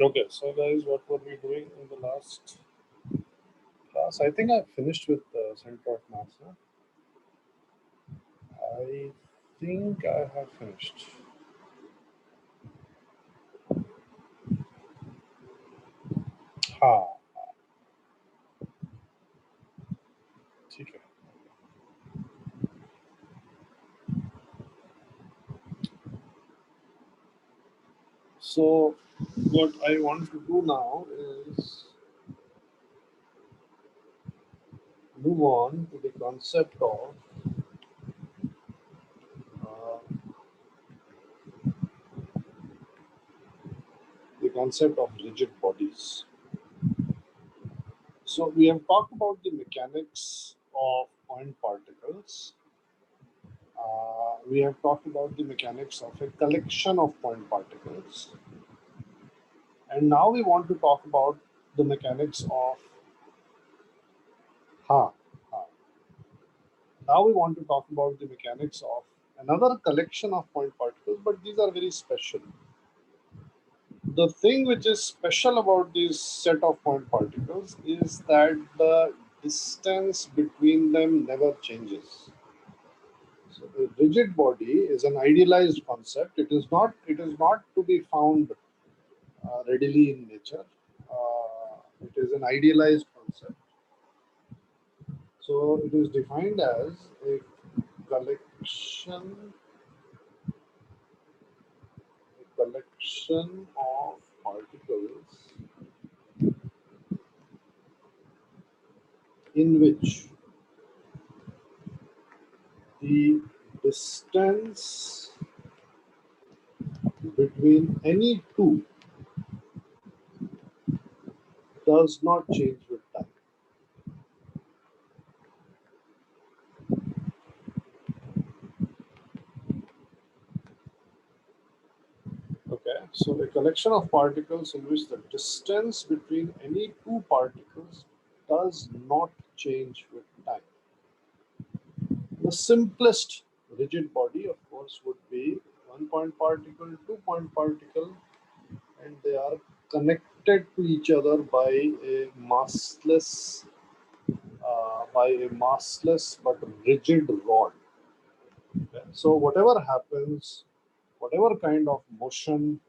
Okay, so guys, what were we doing in the last class? I think I finished with center of mass. Huh? I think I have finished. हाँ, ठीक है. So what I want to do now is move on to the concept of uh, rigid bodies. So we have talked about the mechanics of point particles. We have talked about the mechanics of a collection of point particles. And now we want to talk about the mechanics of ha. ha. Now we want to talk about the mechanics of another collection of point particles, but these are very special. The thing which is special about this set of point particles is that the distance between them never changes. So the rigid body is an idealized concept. It is not to be found readily in nature. It is an idealized concept. So it is defined as a collection of particles in which the distance between any two does not change with time. Okay, so a collection of particles in which the distance between any two particles does not change with time. The simplest rigid body, of course, would be one point particle, 2 point particle, and they are connected to each other by a massless, but rigid rod. Okay? So whatever happens, whatever kind of motion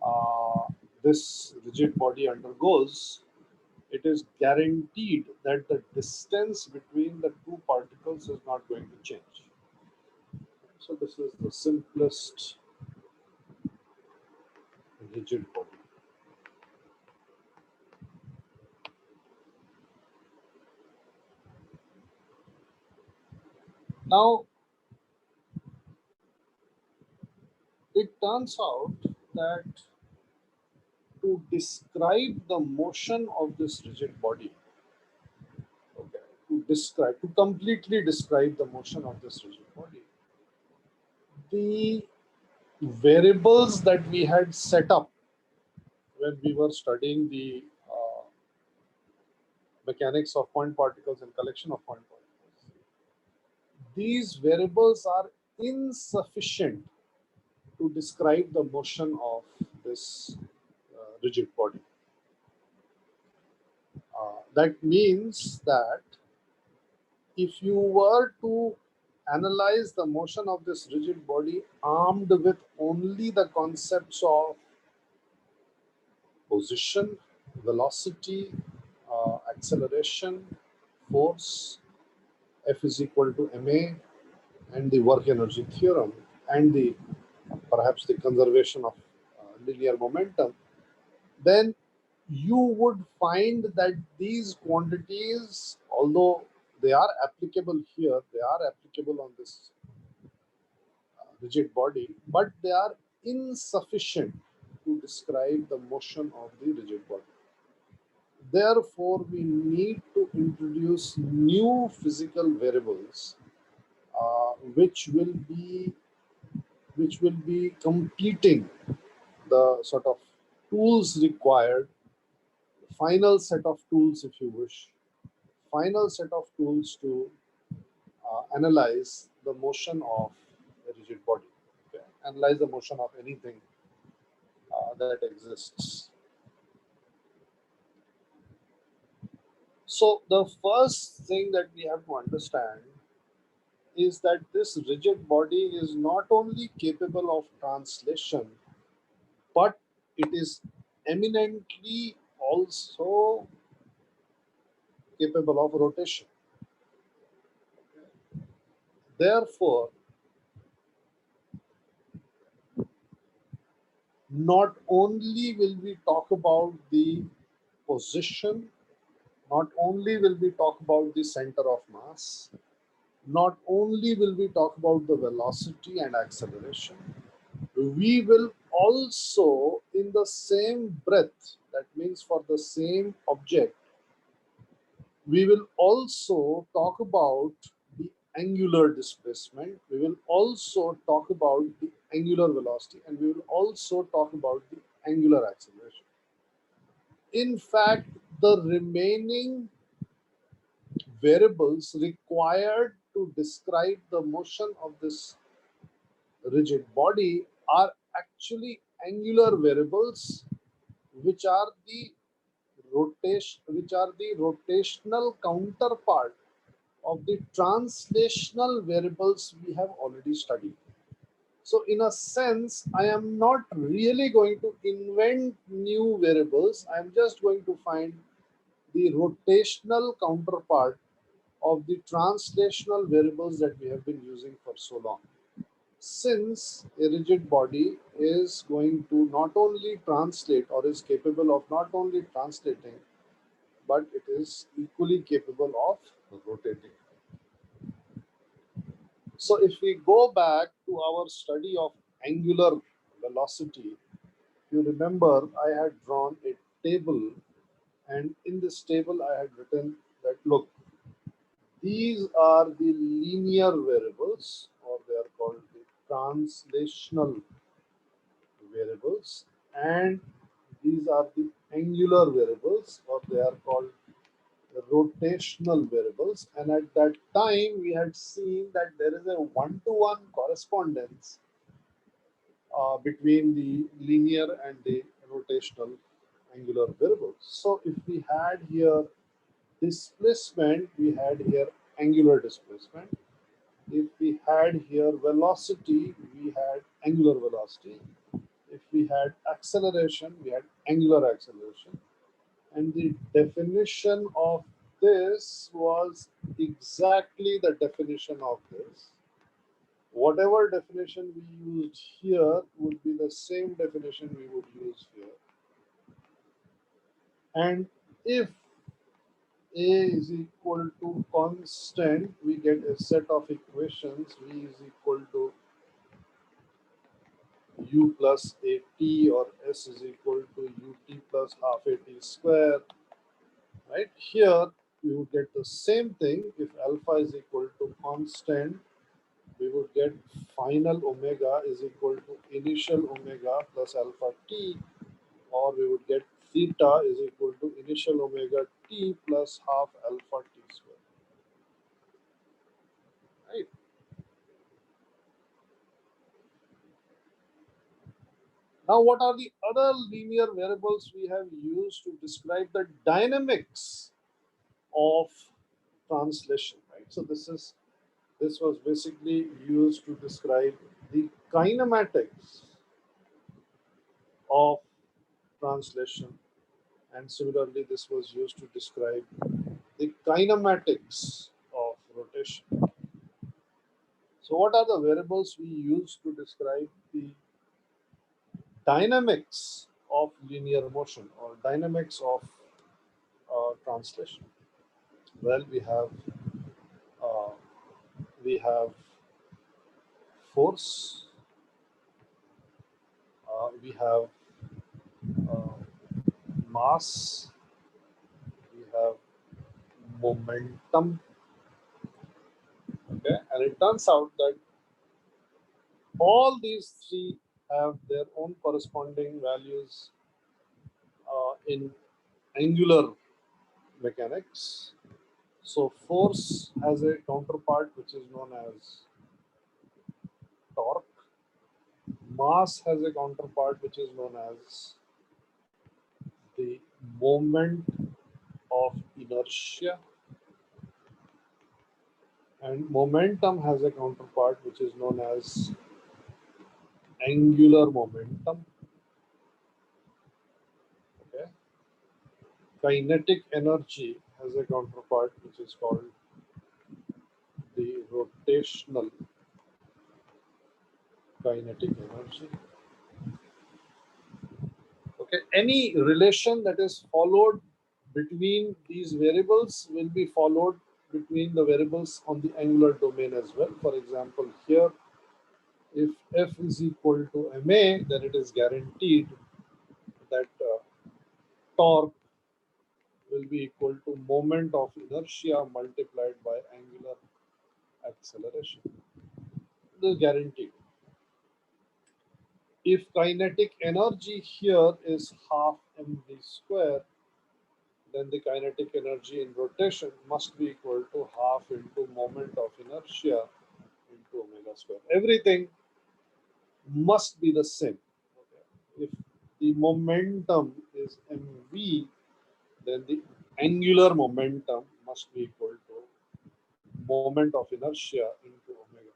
uh, this rigid body undergoes, it is guaranteed that the distance between the two particles is not going to change. So this is the simplest rigid body. Now, it turns out that to describe the motion of this rigid body, okay, to completely describe the motion of this rigid body, the variables that we had set up when we were studying the mechanics of point particles and collection of point particles, these variables are insufficient to describe the motion of this rigid body. That means that if you were to analyze the motion of this rigid body armed with only the concepts of position, velocity, acceleration, force, F is equal to ma, and the work energy theorem, and the perhaps the conservation of linear momentum, then you would find that these quantities, although they are applicable here, they are applicable on this rigid body, but they are insufficient to describe the motion of the rigid body. Therefore, we need to introduce new physical variables which will be completing the sort of tools required, final set of tools, if you wish, final set of tools to analyze the motion of a rigid body, okay? Analyze the motion of anything that exists. So the first thing that we have to understand is that this rigid body is not only capable of translation, but it is eminently also capable of rotation. Therefore, not only will we talk about the position, not only will we talk about the center of mass, not only will we talk about the velocity and acceleration, we will also, in the same breath, that means for the same object, we will also talk about the angular displacement, we will also talk about the angular velocity, and we will also talk about the angular acceleration. In fact, the remaining variables required to describe the motion of this rigid body are actually angular variables, which are the rotational counterpart of the translational variables we have already studied. So in a sense, I am not really going to invent new variables. I am just going to find the rotational counterpart of the translational variables that we have been using for so long. Since a rigid body is going to not only translate or is capable of not only translating, but it is equally capable of rotating. So if we go back to our study of angular velocity, you remember I had drawn a table, and in this table I had written that look, these are the linear variables, or they are called the translational variables, and these are the angular variables, or they are called rotational variables. And at that time, we had seen that there is a one-to-one correspondence between the linear and the rotational angular variables. So if we had here displacement, we had here angular displacement. If we had here velocity, we had angular velocity. If we had acceleration, we had angular acceleration. And the definition of this was exactly the definition of this. Whatever definition we used here would be the same definition we would use here. And if A is equal to constant, we get a set of equations. V is equal to u plus at, or s is equal to ut plus half at square. Right here, we would get the same thing. If alpha is equal to constant, we would get final omega is equal to initial omega plus alpha t, or we would get theta is equal to initial omega t plus half alpha t square. Right. Now, what are the other linear variables we have used to describe the dynamics of translation? Right. So this was basically used to describe the kinematics of translation, and similarly this was used to describe the kinematics of rotation. So what are the variables we use to describe the dynamics of linear motion or dynamics of translation? Well, uh, we have force, we have uh, mass, we have momentum. Okay, and it turns out that all these three have their own corresponding values in angular mechanics. So force has a counterpart which is known as torque. Mass has a counterpart which is known as the moment of inertia, and momentum has a counterpart which is known as angular momentum. Okay. Kinetic energy has a counterpart which is called the rotational kinetic energy. Okay, any relation that is followed between these variables will be followed between the variables on the angular domain as well. For example, here, if F is equal to ma, then it is guaranteed that torque will be equal to moment of inertia multiplied by angular acceleration. This is guaranteed. If kinetic energy here is half mv square, then the kinetic energy in rotation must be equal to half into moment of inertia into omega square. Everything must be the same. Okay. If the momentum is mv, then the angular momentum must be equal to moment of inertia into omega.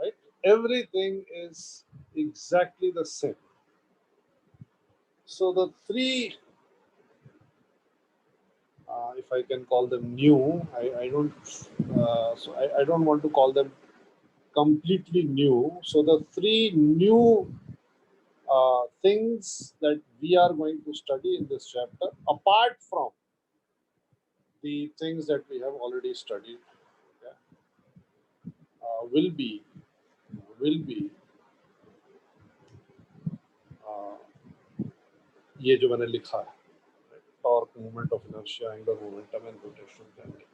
Right? Everything is exactly the same. So the three, if I can call them new, I don't. I don't want to call them completely new. So the three new things that we are going to study in this chapter, apart from the things that we have already studied, okay, will be uh, ये जो मैंने लिखा है, torque, moment of inertia, angular momentum, and rotational kinetic.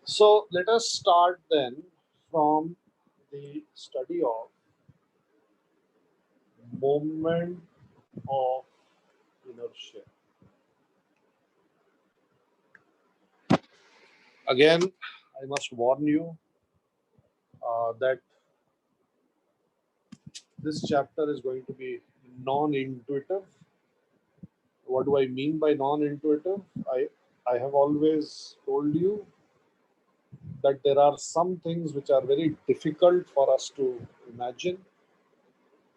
So let us start then from the study of moment of inertia. Again, I must warn you that this chapter is going to be non-intuitive. What do I mean by non-intuitive? I have always told you that there are some things which are very difficult for us to imagine.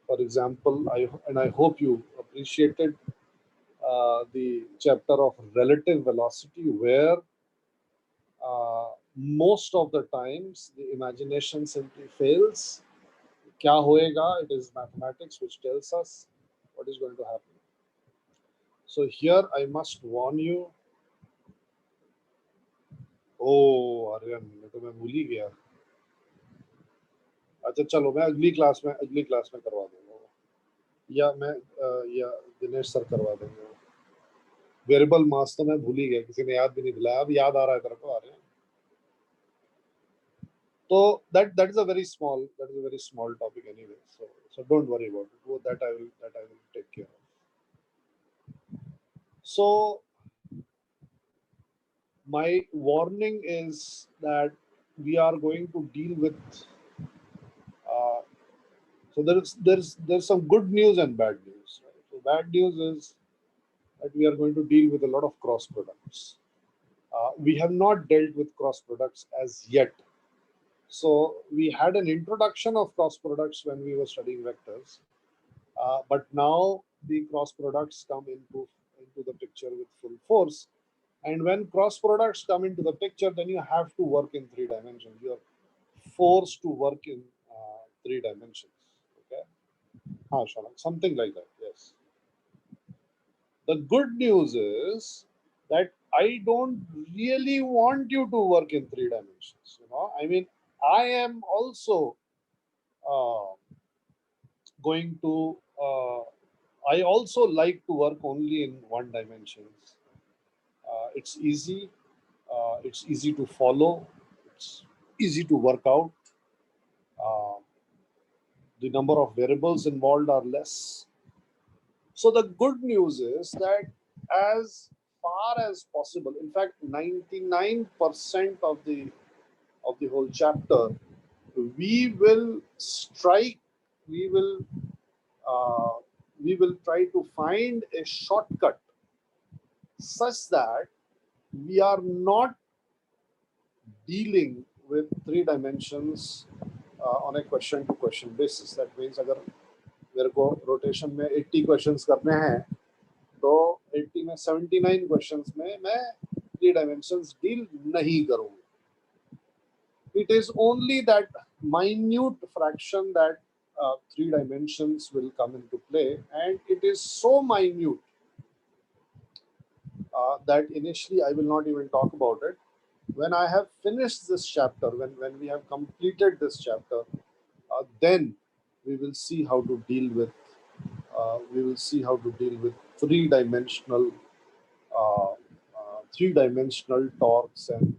For example, I hope you appreciated the chapter of relative velocity, where most of the times the imagination simply fails. क्या होएगा? It is mathematics which tells us what is going to happen. So here I must warn you. Oh, Aryan, मैं तो मैं भूल ही गया. अच्छा चलो, मैं अगली क्लास में करवा दूंगा, या मैं या दिनेश सर करवा देंगे. वेरिएबल मास तो मैं भूल ही गया, किसी ने याद भी नहीं दिलाया. अब याद आ रहा है तेरे को, Aryan. So that is a very small topic anyway. So don't worry about it. That I will take care of. So my warning is that we are going to deal with. So there's some good news and bad news. Right? So bad news is that we are going to deal with a lot of cross products. We have not dealt with cross products as yet. So we had an introduction of cross products when we were studying vectors, but now the cross products come into the picture with full force. And when cross products come into the picture, then you have to work in 3 dimensions. You are forced to work in 3 dimensions. Okay, something like that. Yes. The good news is that I don't really want you to work in 3 dimensions. I mean, I am also uh, going to. I also like to work only in 1 dimensions. It's easy. It's easy to follow. It's easy to work out. Uh, the number of variables involved are less. So the good news is that as far as possible, in fact, 99% of the whole chapter, we will strike, we will uh, we will try to find a shortcut such that we are not dealing with three dimensions on a question to question basis. That means अगर मेरे को rotation में 80 questions करने हैं तो 80 में 79 questions में मैं थ्री डायमेंशंस डील नहीं करूँगा. It is only that minute fraction that three dimensions will come into play, and it is so minute that initially I will not even talk about it. When I have finished this chapter, when we have completed this chapter, then we will see how to deal with three-dimensional torques and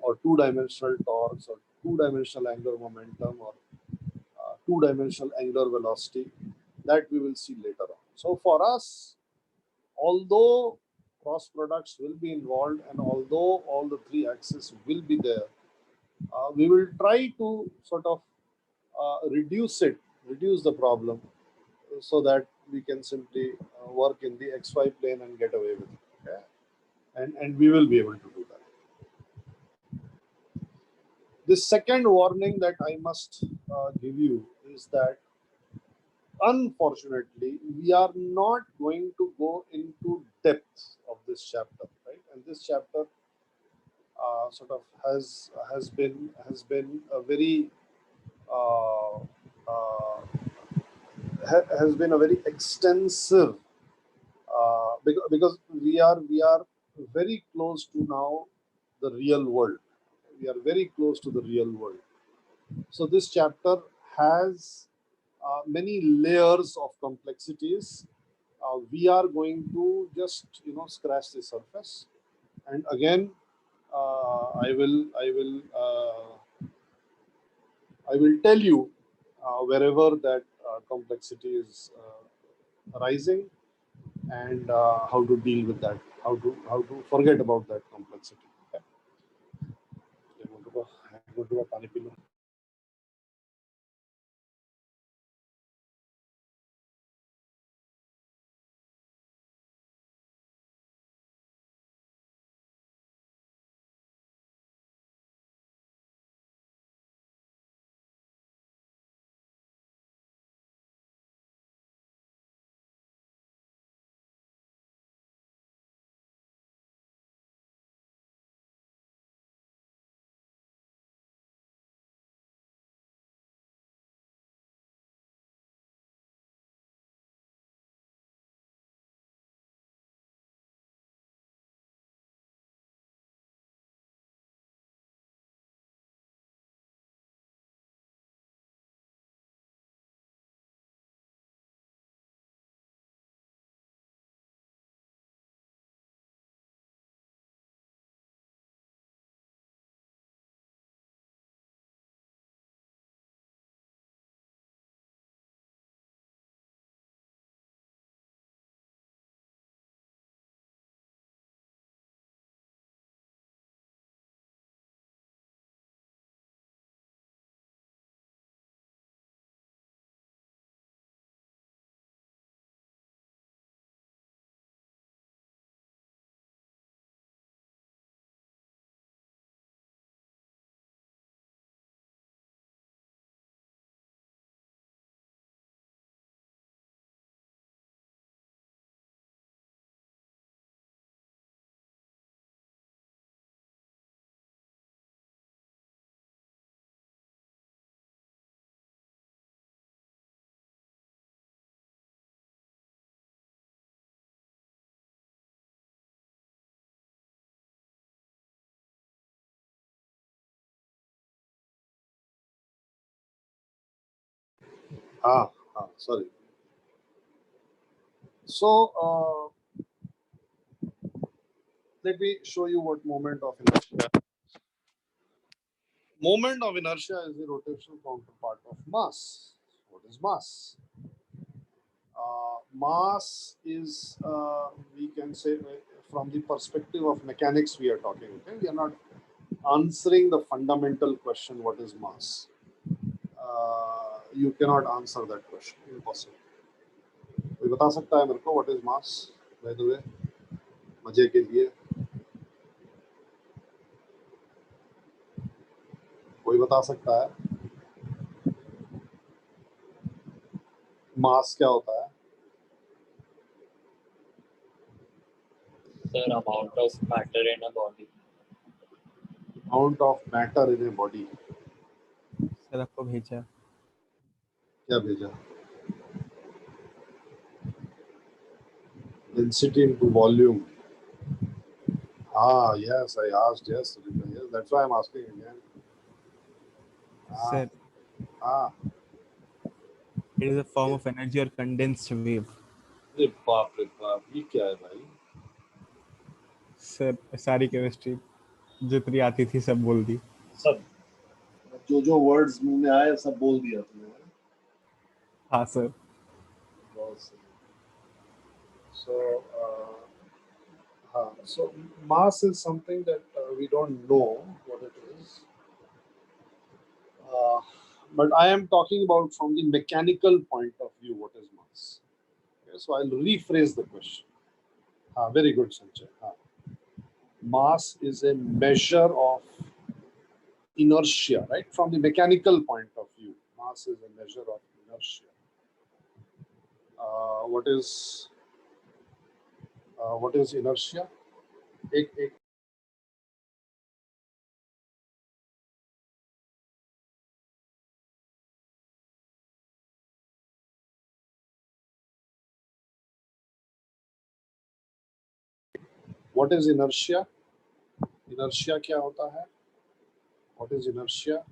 or two-dimensional torques or two-dimensional angular momentum or two-dimensional angular velocity. That we will see later on. So for us, although cross products will be involved and although all the three axes will be there, we will try to sort of reduce the problem so that we can simply work in the XY plane and get away with it. Okay? And we will be able to do that. The second warning that I must give you is that unfortunately we are not going to go into depth of this chapter, right? And this chapter sort of has been a very uh, uh, has been a very extensive because we are very close to now the real world. We are very close to the real world. So this chapter has many layers of complexities. We are going to just scratch the surface, and again, I will tell you wherever that complexity is arising and how to deal with that, how to forget about that complexity. Okay? I'm going to go पानी P लूं. Sorry. So let me show you what moment of inertia. Moment of inertia is the rotational counterpart of mass. What is mass? Mass is, we can say, from the perspective of mechanics, we are talking. Okay, we are not answering the fundamental question: what is mass? You cannot answer that question. Impossible. कोई बता सकता है मेरे को what is mass? By the way, मजे के लिए कोई बता सकता है मास क्या होता है? Sir, amount of matter in a body. Amount of matter in a body. Sir आपको भेजा. क्या भेजा? Density into volume. Ah, yes, I asked. Yes, yes, that's why I'm asking again. Sir, Ah, it is a form of energy or condensed wave. अरे बाप रे बाप, ये क्या है भाई? सर सारी केमिस्ट्री जितनी आती थी सब बोल दी. सब जो वर्ड्स मुंह में आए सब बोल दिया तुमने. हाँ सर. बहुत सही. So, so mass is something that we don't know what it is. But I am talking about from the mechanical point of view what is mass. Okay, so I'll rephrase the question. Very good, Sanjay. Mass is a measure of inertia, right? From the mechanical point of view, mass is a measure of inertia. What is inertia? What is inertia? Inertia क्या होता है? What is inertia?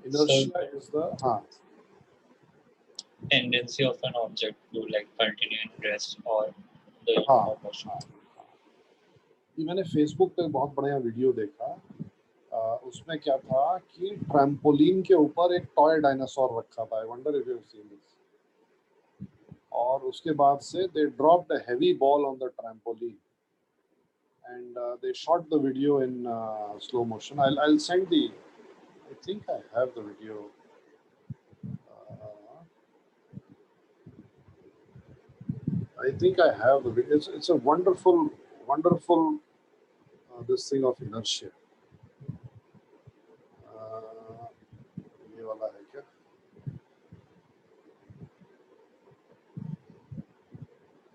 Inertia is the tendency of an object to like continue in rest or the motion. ये मैंने Facebook पे बहुत बढ़िया video देखा. उसमें क्या था कि ट्रैम्पोलिन के ऊपर एक टॉय डायनासोर रखा था. I wonder if you have seen this. और उसके बाद से दे dropped a heavy ball on the trampoline and they shot the video in slow motion. I'll send the. I think I have the video. I think I have the video. It's a wonderful this thing of inertia. ये वाला है क्या?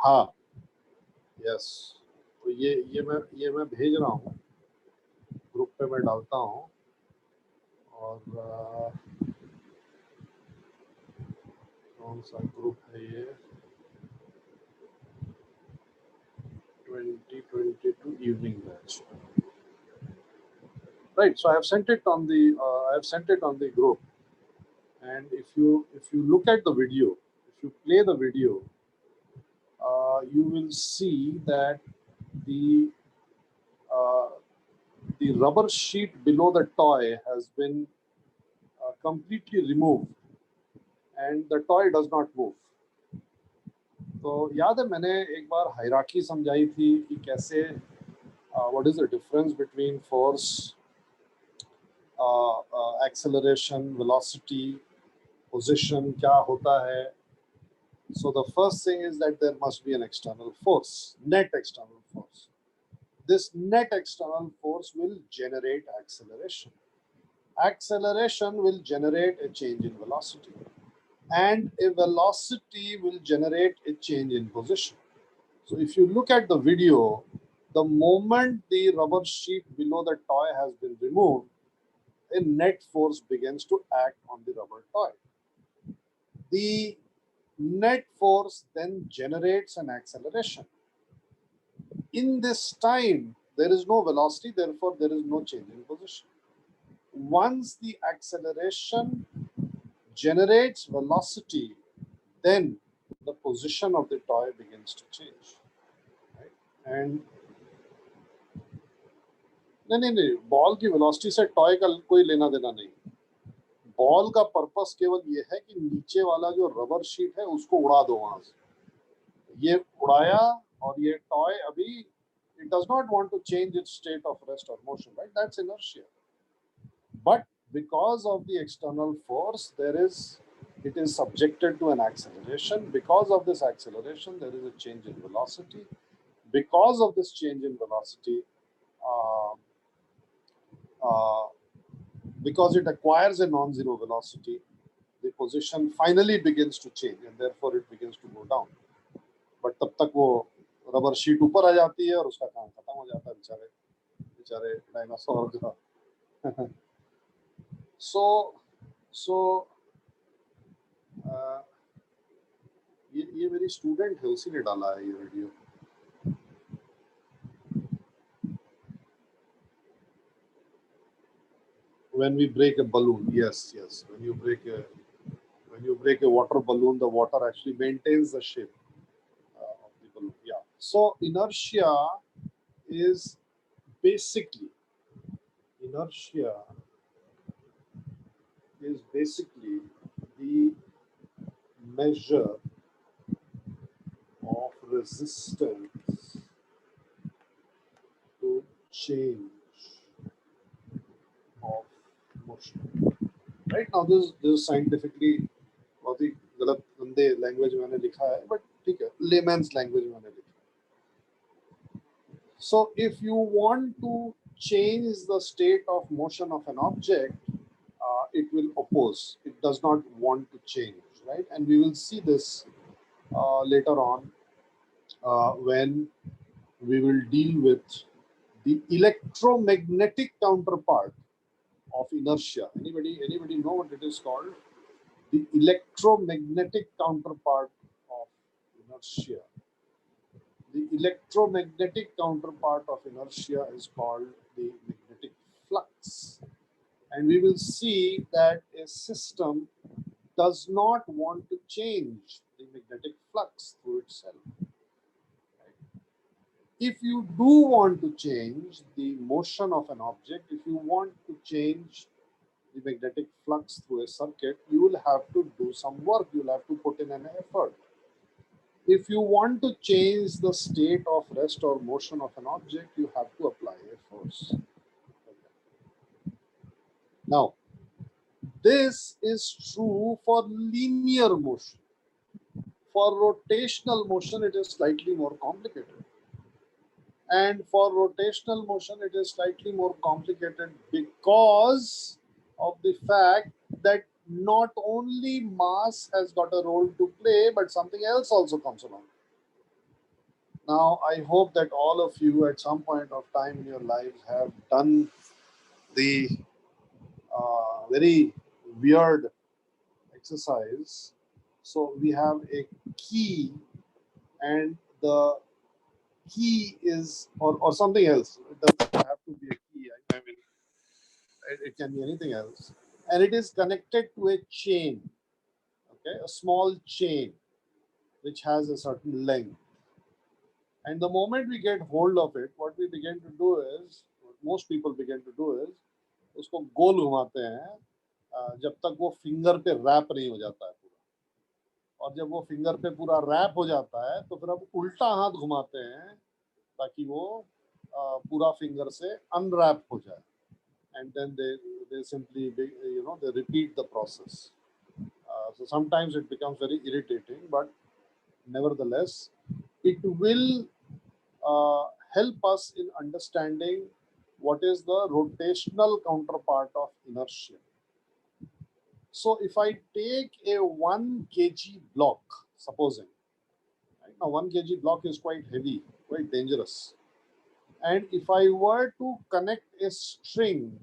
हाँ, yes. तो ये मैं भेज रहा हूँ ग्रुप पे, मैं डालता हूँ. और कौन सा ग्रुप है ये? 2022 evening batch. Right. So I have sent it on the group. And if you look at the video, if you play the video, you will see that the rubber sheet below the toy has been completely removed, and the toy does not move. तो याद है मैंने एक बार hierarchy समझाई थी कि कैसे what is the difference between force, acceleration, velocity, position, क्या होता है. So the first thing is that there must be an external force, net external force. This net external force will generate acceleration. Acceleration will generate a change in velocity, and a velocity will generate a change in position. So if you look at the video, the moment the rubber sheet below the toy has been removed, a net force begins to act on the rubber toy. The net force then generates an acceleration. In this time, there is no velocity, therefore there is no change in position. Once the acceleration generates velocity, then the position of the toy begins to change. Right? And नहीं, ball की velocity से toy का कोई लेना देना नहीं. Ball का purpose केवल ये है कि नीचे वाला जो रबर शीट है उसको उड़ा दो वहां से. ये उड़ाया और ये टॉय अभी it does not want to change its state of rest or motion, right? That's inertia. But because of the external force, it is subjected to an acceleration. Because of this acceleration, there is a change in velocity. Because of this change in velocity, uh, uh, because it acquires a non-zero velocity, the position finally begins to change and therefore it begins to go down. But तब तक वो rubber sheet ऊपर आ जाती है और उसका काम खत्म हो जाता है बेचारे बेचारे डायनासोर का. so so ये मेरी स्टूडेंट है, उसी ने डाला है ये video. When we break a balloon, yes, when you break a water balloon, the water actually maintains the shape of the balloon. Yeah. So inertia is basically inertia is basically the measure of resistance to change of motion. Right now, this is scientifically बहुत ही गलत गंदे language में मैंने लिखा है, but ठीक है, layman's language में मैंने लिखा है. So if you want to change the state of motion of an object, it will oppose. It does not want to change, right? And we will see this later on when we will deal with the electromagnetic counterpart of inertia. Anybody know what it is called? The electromagnetic counterpart of inertia. The electromagnetic counterpart of inertia is called the magnetic flux. And we will see that a system does not want to change the magnetic flux through itself. If you do want to change the motion of an object, if you want to change the magnetic flux through a circuit, you will have to do some work, you'll have to put in an effort. If you want to change the state of rest or motion of an object, you have to apply a force. Now, this is true for linear motion. For rotational motion, it is slightly more complicated. And for rotational motion, it is slightly more complicated because of the fact that not only mass has got a role to play, but something else also comes along. Now, I hope that all of you at some point of time in your lives have done the very weird exercise. So we have a key, and the key is, or something else. It doesn't have to be a key. I mean, it can be anything else. And it is connected to a chain, okay, a small chain which has a certain length. And the moment we get hold of it, what we begin to do is, what most people begin to do is, उसको गोल घुमाते हैं जब तक वो finger पे rap नहीं हो जाता है पूरा. और जब वो फिंगर पे पूरा रैप हो जाता है तो फिर हम उल्टा हाथ घुमाते हैं ताकि वो पूरा फिंगर से अनरैप हो जाए. And then they simply they repeat the process. So sometimes it becomes very irritating, but nevertheless it will help us in understanding what is the rotational counterpart of inertia. So if I take a 1 kg block, supposing, right now 1 kg block is quite heavy, quite dangerous. And if I were to connect a string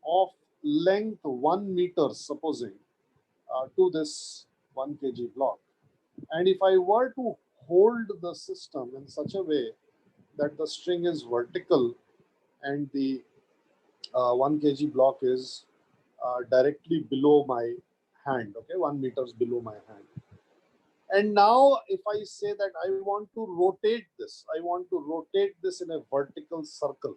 of length 1 meter, supposing, to this 1 kg block, and if I were to hold the system in such a way that the string is vertical and the 1 kg block is directly below my hand, okay, 1 meters below my hand. And now if I say that I want to rotate this, I want to rotate this in a vertical circle.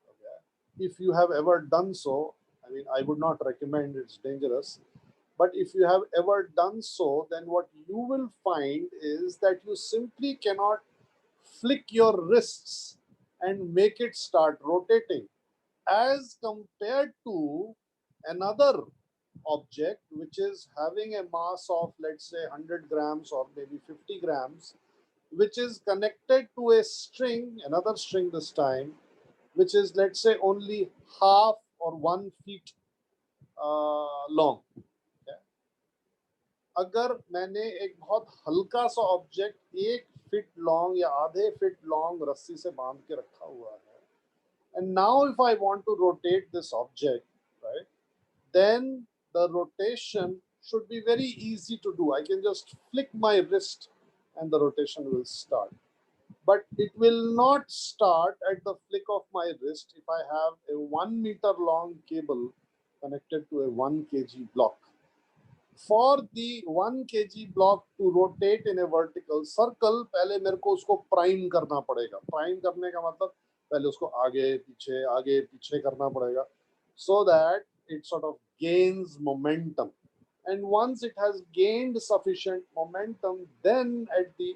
Okay. If you have ever done so, I mean, I would not recommend, it's dangerous. But if you have ever done so, then what you will find is that you simply cannot flick your wrists and make it start rotating, as compared to another object which is having a mass of, let's say, 100 grams or maybe 50 grams, which is connected to a string, another string this time, which is, let's say, only half or 1 feet long. Okay? अगर मैंने एक बहुत हल्का सा object 1 feet long या आधे feet long रस्सी से बांध के रखा हुआ है, and now if I want to rotate this object, right, then the rotation should be very easy to do. I can just flick my wrist and the rotation will start. But it will not start at the flick of my wrist if I have a 1 meter long cable connected to a 1 kg block. For the 1 kg block to rotate in a vertical circle, पहले मेरे को उसको prime करना पड़ेगा. Prime करने का मतलब पहले उसको आगे पीछे करना पड़ेगा, so that it sort of gains momentum. And once it has gained sufficient momentum, then at the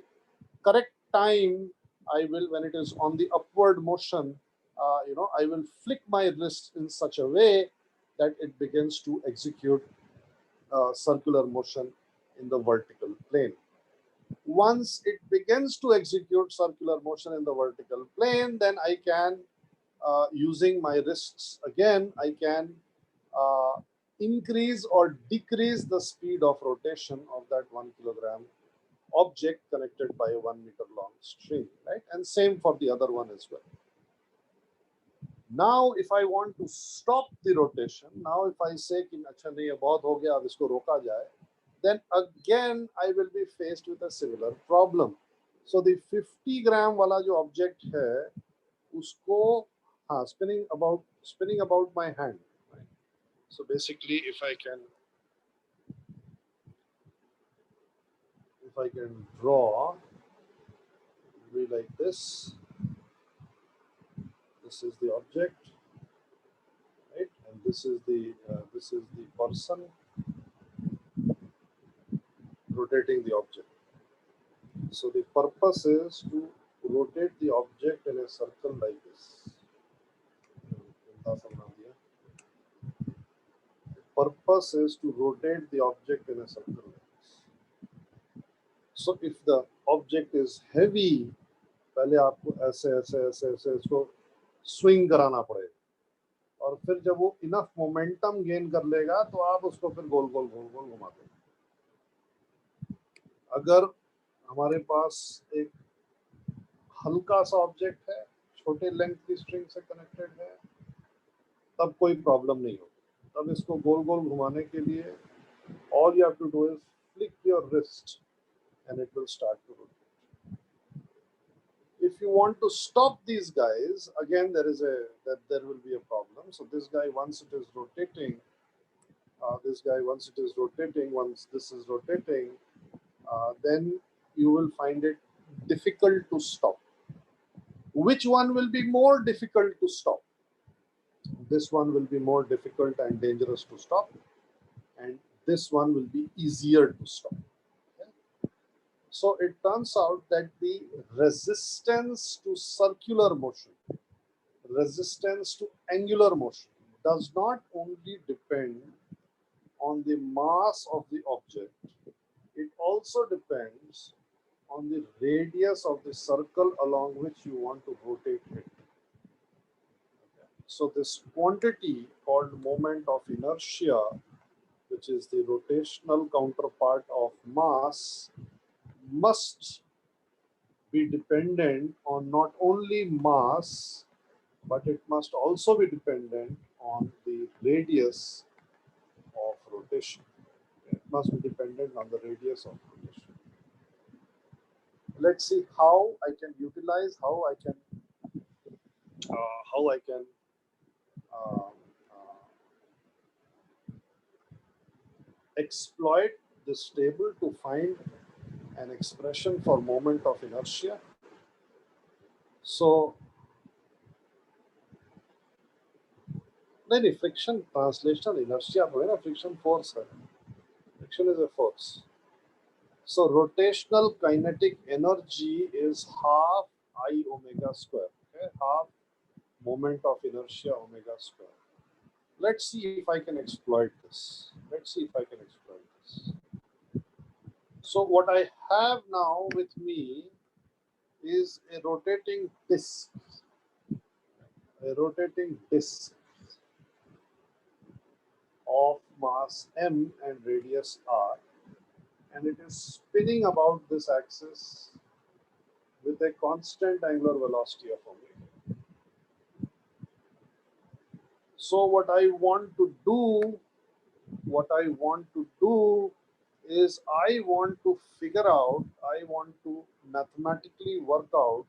correct time, I will, when it is on the upward motion, I will flick my wrist in such a way that it begins to execute circular motion in the vertical plane. Once it begins to execute circular motion in the vertical plane, then I can, using my wrists again, I can increase or decrease the speed of rotation of that 1 kilogram object connected by a 1 meter long string, right? And same for the other one as well. Now, if I want to stop the rotation, now if I say कि अच्छा नहीं, अब बहुत हो गया, अब इसको रोका जाए, then again I will be faced with a similar problem. So the 50 gram वाला जो object है, उसको हाँ spinning about my hand. Right? So basically, if I can draw, it will be like this. This is the object, right? And this is the person rotating the object. So the purpose is to rotate the object in a circle like this. The purpose is to rotate the object in a circle like this. So if the object is heavy, पहले आपको ऐसे ऐसे ऐसे ऐसे इसको swing कराना पड़ेगा, और फिर जब वो इनफ मोमेंटम गेन कर लेगा तो आप उसको फिर गोल गोल गोल गोल घुमाते हैं. अगर हमारे पास एक हल्का सा ऑब्जेक्ट है, छोटे लेंथ की स्ट्रिंग से कनेक्टेड है, तब कोई प्रॉब्लम नहीं होगी. तब इसको गोल गोल घुमाने के लिए all you have to do is flick your wrist and it will start to rotate. If you want to stop these guys, again there will be a problem. So this guy, once it is rotating, once this is rotating, then you will find it difficult to stop. Which one will be more difficult to stop? This one will be more difficult and dangerous to stop, and this one will be easier to stop. Okay? So it turns out that the resistance to circular motion, resistance to angular motion, does not only depend on the mass of the object, it also depends on the radius of the circle along which you want to rotate it. Okay. So this quantity called moment of inertia, which is the rotational counterpart of mass, must be dependent on not only mass, but it must also be dependent on the radius of rotation. It must be dependent on the radius of rotation. Let's see how I can utilize, how I can uh, uh, exploit this table to find an expression for moment of inertia. So, नहीं, friction translational inertia थोड़ी ना, friction force है. Friction is a force. So rotational kinetic energy is half I omega square. Okay, half moment of inertia omega square. Let's see if I can exploit this. So what I have now with me is a rotating disk of mass m and radius r, and it is spinning about this axis with a constant angular velocity of omega. So what I want to do is I want to mathematically work out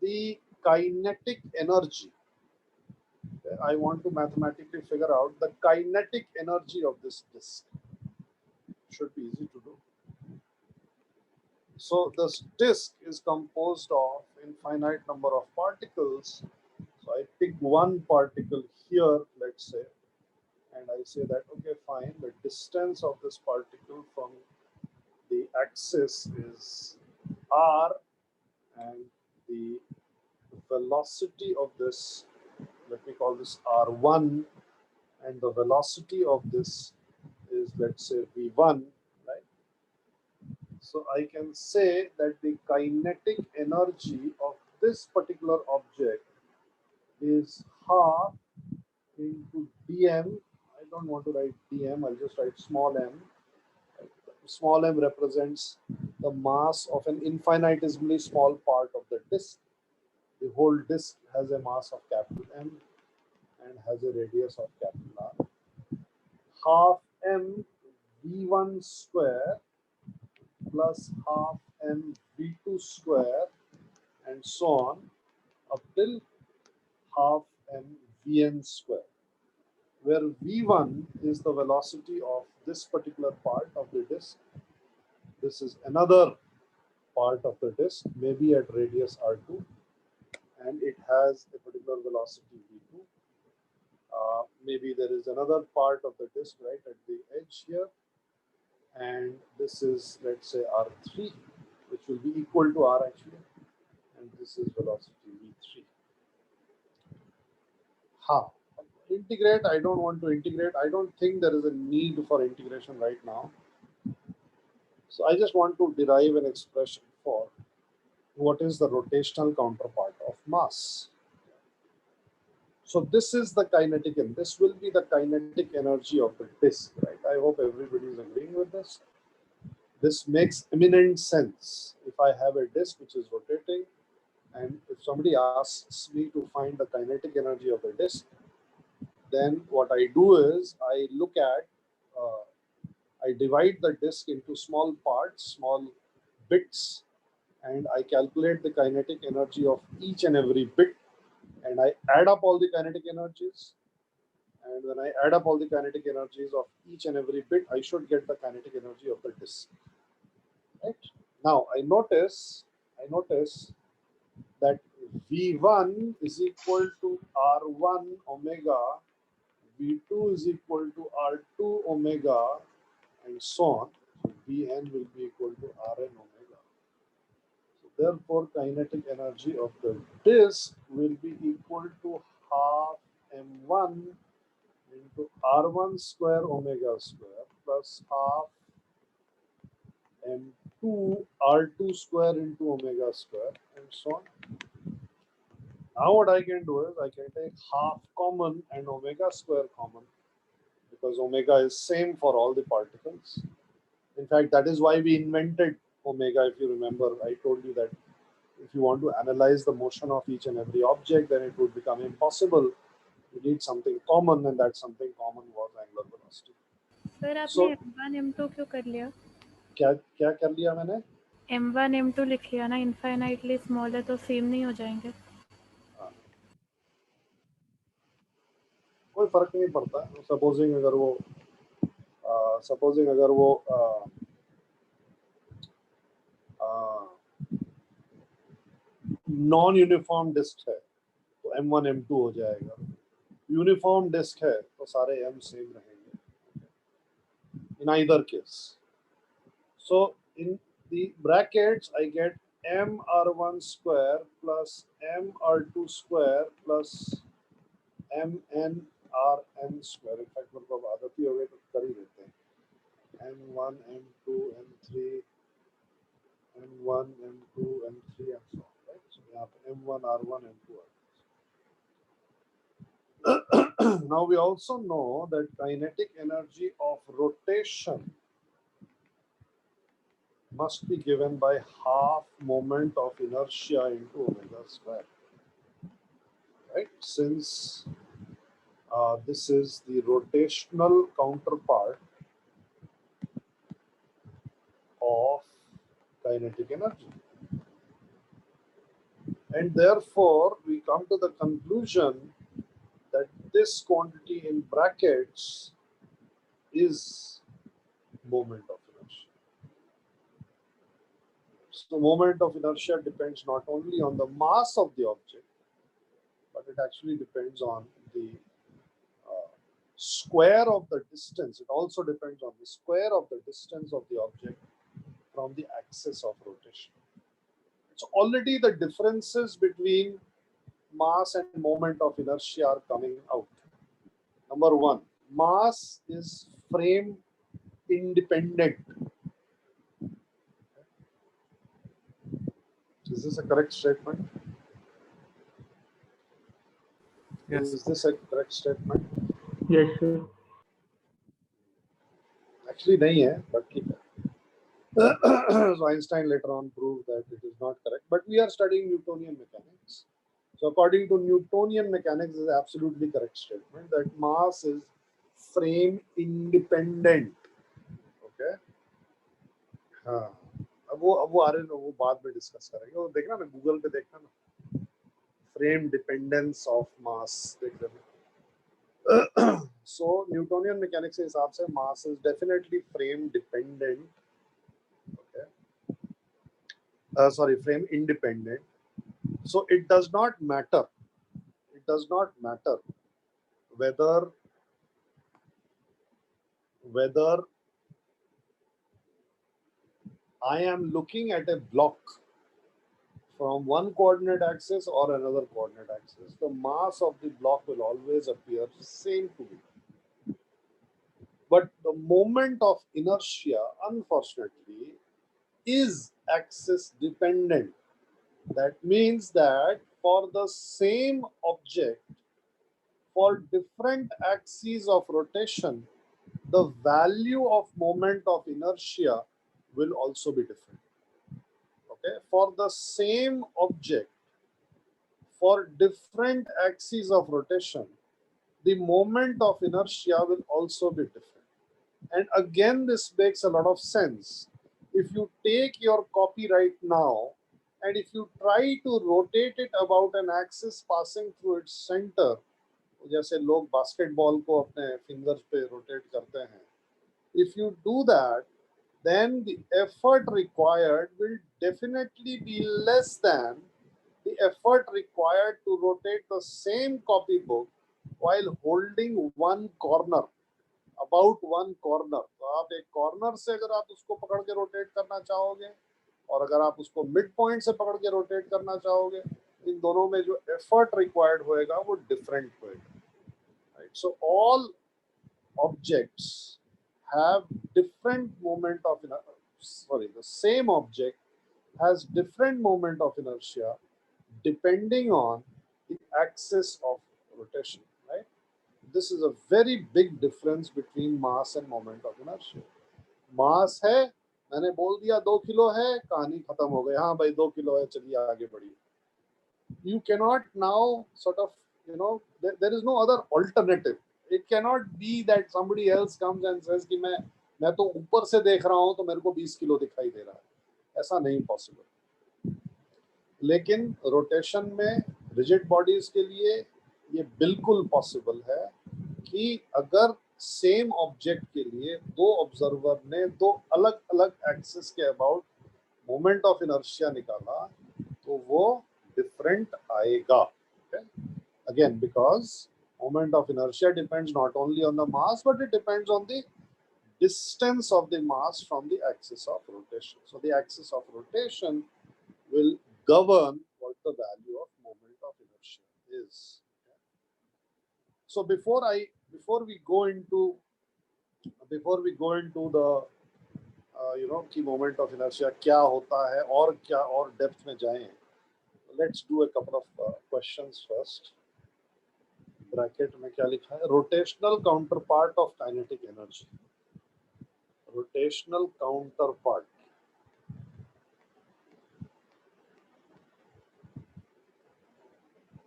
the kinetic energy. I want to mathematically figure out the kinetic energy of this disk. Should be easy to do. So this disk is composed of infinite number of particles. So I pick one particle here, let's say, and I say that, okay, fine, the distance of this particle from the axis is r, and the velocity of this, let me call this r1, and the velocity of this is, let's say, v1, right? So I can say that the kinetic energy of this particular object is half into dm. I don't want to write dm, I'll just write small m. Small m represents the mass of an infinitesimally small part of the disk. The whole disk has a mass of capital M and has a radius of capital R. Half m v1 square plus half m v2 square, and so on up till half m vn square, where v1 is the velocity of this particular part of the disk. This is another part of the disk, maybe at radius r2, and it has a particular velocity v2. Maybe there is another part of the disk right at the edge here, and this is, let's say, r3, which will be equal to r actually, and this is velocity v3. How? Integrate, I don't want to integrate. I don't think there is a need for integration right now. So I just want to derive an expression for what is the rotational counterpart of mass. So this is the kinetic, and this will be the kinetic energy of the disk, right? I hope everybody is agreeing with this. This makes eminent sense. If I have a disk which is rotating, and if somebody asks me to find the kinetic energy of the disk, then what I do is I look at, I divide the disk into small parts, small bits, and I calculate the kinetic energy of each and every bit, and I add up all the kinetic energies. And when I add up all the kinetic energies of each and every bit, I should get the kinetic energy of the disk. Right? Now I notice that V1 is equal to R1 omega, V2 is equal to R2 omega, and so on. So Vn will be equal to Rn omega. So therefore, kinetic energy of the disk will be equal to half m1 into r1 square omega square plus half m2 r2 square into omega square, and so on. Now what I can do is I can take half common and omega square common, because omega is same for all the particles. In fact, that is why we invented omega. If you remember, I told you that if you want to analyze the motion of each and every object, then it would become impossible. You need something common, and that something common was angular velocity. Sir आपने So M1 M2 क्यों कर लिया? क्या क्या कर लिया मैंने? M1 M2 लिख लिया ना, इनफाइनाइटली स्मॉल है तो सेम नहीं हो जाएंगे? हाँ, कोई फर्क नहीं पड़ता। सपोजिंग अगर वो नॉन यूनिफॉर्म डिस्क है तो M1 M2 हो जाएगा। यूनिफॉर्म डिस्क है तो सारे M सेम रहेंगे in either case. So in the brackets I get mr1 square plus mr2 square plus mnrn square. In fact मेरे को अब आदत ही हो गई तो कर ही देते हैं m1 m2 m3 m1 m2 m3 one and two others. Now we also know that kinetic energy of rotation must be given by half moment of inertia into omega square, right? Since this is the rotational counterpart of kinetic energy. And therefore, we come to the conclusion that this quantity in brackets is moment of inertia. So, moment of inertia depends not only on the mass of the object, but it actually depends on the square of the distance. It also depends on the square of the distance of the object from the axis of rotation. So already the differences between mass and moment of inertia are coming out. Number one, mass is frame independent. Is this a correct statement? Yes. Is this a correct statement? Yes, sir. Actually, nahi hai, but keep it. So Einstein later on proved that it is not correct. But we are studying Newtonian mechanics. So according to Newtonian mechanics, is absolutely correct statement that mass is frame independent. Okay. हाँ. अब वो आ रहे हैं, वो बाद में discuss करेंगे. वो देखना ना, गूगल पे देखना ना, frame dependence of mass देख लेना. So Newtonian mechanics के हिसाब से mass is definitely frame dependent. Okay. Sorry, frame independent. So it does not matter. It does not matter whether I am looking at a block from one coordinate axis or another coordinate axis. The mass of the block will always appear same to me. But the moment of inertia, unfortunately, is axis dependent. That means that for the same object, for different axes of rotation, the value of moment of inertia will also be different. Okay, for the same object, for different axes of rotation, the moment of inertia will also be different. And again, this makes a lot of sense. If you take your copy right now, and if you try to rotate it about an axis passing through its center, जैसे लोग basketball को अपने fingers पे rotate करते हैं, if you do that, then the effort required will definitely be less than the effort required to rotate the same copybook while holding one corner, about one corner. तो आप एक corner से अगर आप उसको पकड़ के रोटेट करना चाहोगे और अगर आप उसको मिड पॉइंट से पकड़ के रोटेट करना चाहोगे, इन दोनों में जो एफर्ट रिक्वायर्ड होएगा वो डिफरेंट होएगा. Right? So all objects have different moment of inertia. Sorry, the same object has different moment of inertia depending on the axis of rotation. Right? This is a very big difference between mass and moment of inertia. Mass है, मैंने बोल दिया 2 kilo है, कहानी खत्म हो गई. हाँ भाई 2 किलो है, चलिए आगे बढ़िए. You cannot now sort of, there is no other alternative. It cannot be that somebody else comes and says कि मैं तो ऊपर से देख रहा हूँ तो मेरे को 20 किलो दिखाई दे रहा है. ऐसा नहीं पॉसिबल. लेकिन रोटेशन में रिजिड बॉडीज के लिए ये बिल्कुल पॉसिबल है कि अगर सेम ऑब्जेक्ट के लिए दो ऑब्जर्वर ने दो अलग अलग एक्सिस के अबाउट मोमेंट ऑफ इनर्शिया निकाला तो वो डिफरेंट आएगा. Again, because moment of inertia depends not only on the mass, but it depends on the distance of the mass from the axis of rotation. So the axis of rotation will govern what the value of moment of inertia is. So before we go into the कि moment of inertia क्या होता है और क्या और depth में जाएं, let's do a couple of questions first. Bracket में क्या लिखा है? Rotational counter part of kinetic energy. Rotational counter part.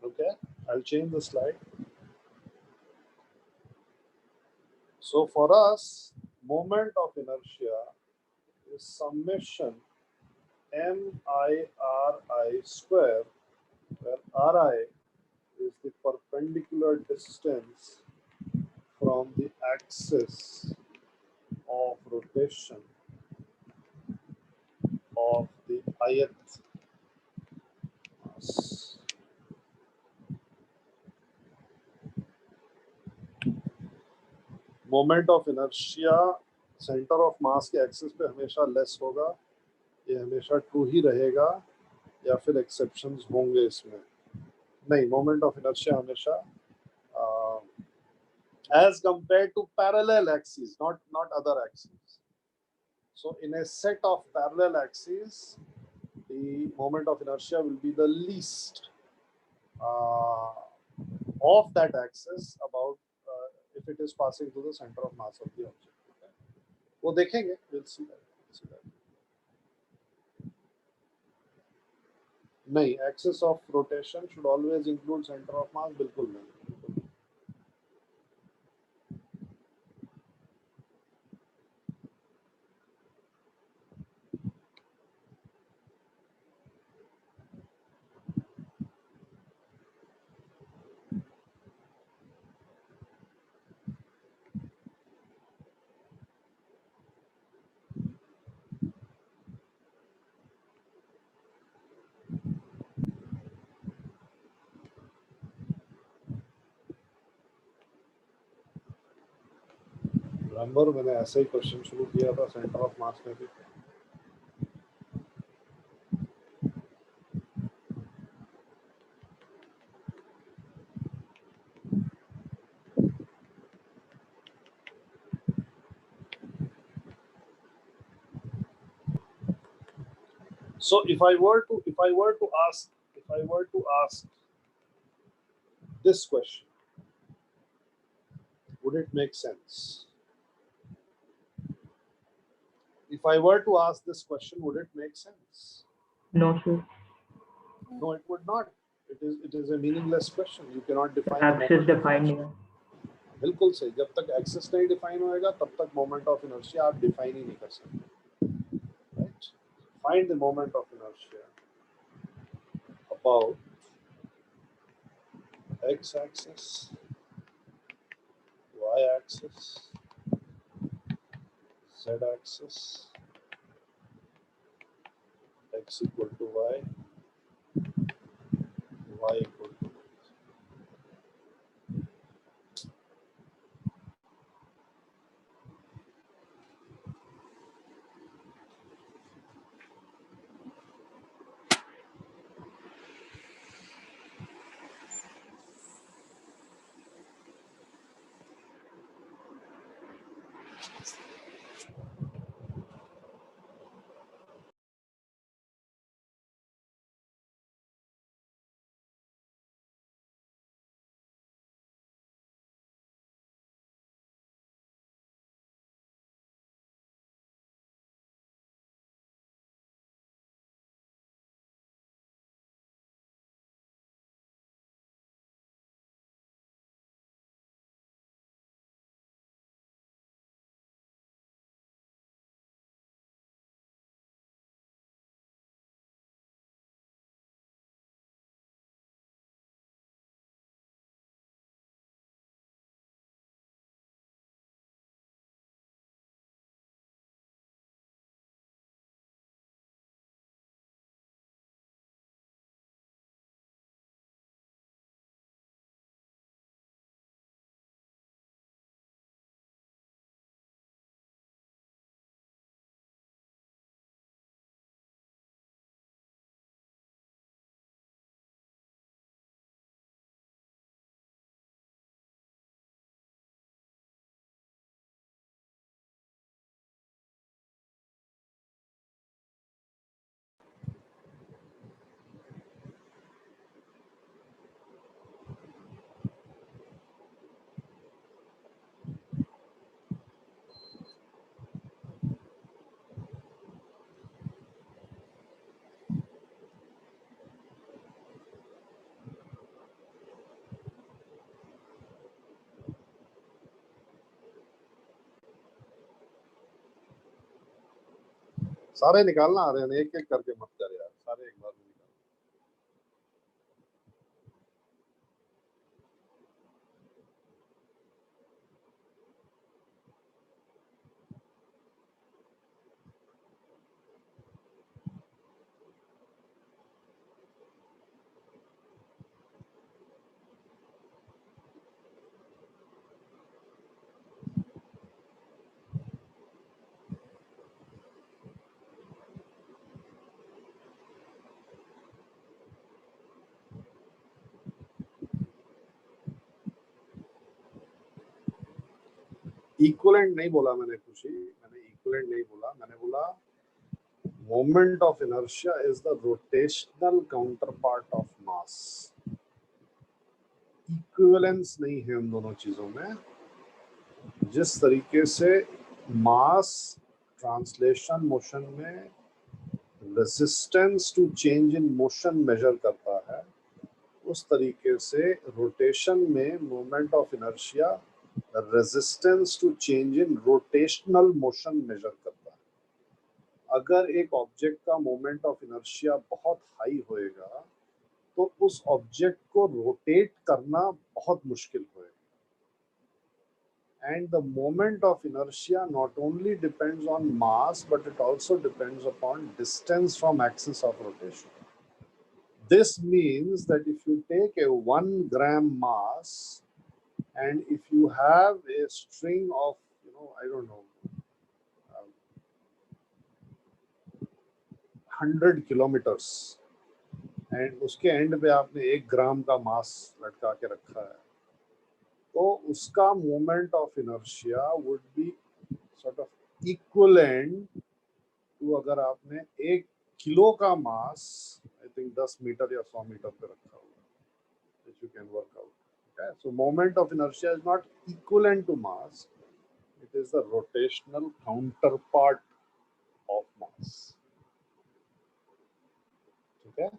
Okay, I'll change the slide. So for us, moment of inertia is summation MIRI square, where RI is the perpendicular distance from the axis of rotation of the ith mass. Moment of inertia centre of mass के axis पे हमेशा less होगा, ये हमेशा true ही रहेगा, या फिर exceptions होंगे इसमें? नहीं, मोमेंट ऑफ इनर्शिया हमेशा as compared to parallel axes, not other axes. So in a set of parallel axes, the moment of inertia will be the least of that axis about if it is passing through the center of mass of the object. Okay? वो देखेंगे, we'll see that. नहीं, axis of rotation should always include center of mass. बिल्कुल नहीं. Number मैंने ऐसे ही question शुरू किया था सेंटर ऑफ मास में भी. So if I were to ask this question, would it make sense? If I were to ask this question, would it make sense? No, sir. No, it would not. It is a meaningless question. You cannot define. Axis defined नहीं है. बिल्कुल सही. जब तक axis नहीं define होएगा तब तक मोमेंट ऑफ इनर्शिया आप डिफाइन ही नहीं कर सकते. Right? Find the moment of inertia about x-axis, y-axis, z-axis, x equal to y, y equal to सारे निकालना आ रहे हैं, एक एक करके मत कर यार, सारे एक बार में निकाल। इक्विवेलेंट नहीं बोला मैंने खुशी, मैंने इक्विवेलेंट नहीं बोला, मैंने बोला moment of inertia is the rotational counterpart of mass. Equivalence नहीं है उन दोनों चीजों में। जिस तरीके से मास ट्रांसलेशन मोशन में resistance to change in motion measure करता है, उस तरीके से रोटेशन में moment of inertia resistance to change in rotational motion measure करता है। अगर एक ऑब्जेक्ट का मोमेंट ऑफ इनर्शिया बहुत हाई होएगा तो उस ऑब्जेक्ट को रोटेट करना बहुत मुश्किल होएगा। And the moment of inertia not only depends on mass, but it also depends upon distance from axis of rotation. This means that if you take a 1 gram mass and if you have a string of, I don't know, 100 kilometers, and उसके and पे आपने 1 ग्राम का मास लटका के रखा है, तो उसका moment of inertia would be sort of equivalent to अगर आपने 1 किलो का मास आई थिंक 10 मीटर या 100 मीटर पे रखा होगा, which you can work out. Okay? So moment of inertia is not equivalent to mass, it is the rotational counterpart of mass. Okay?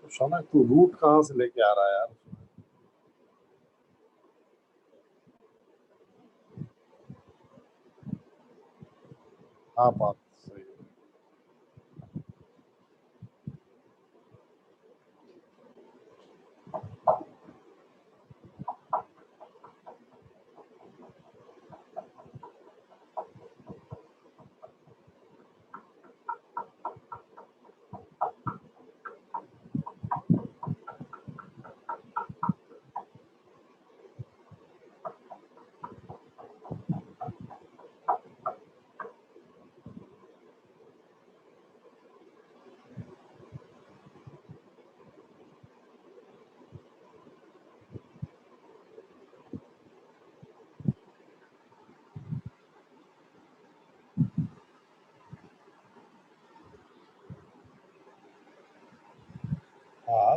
तो शौनक तू root कहाँ से लेके आ रहा है यार? हाँ बात सही है।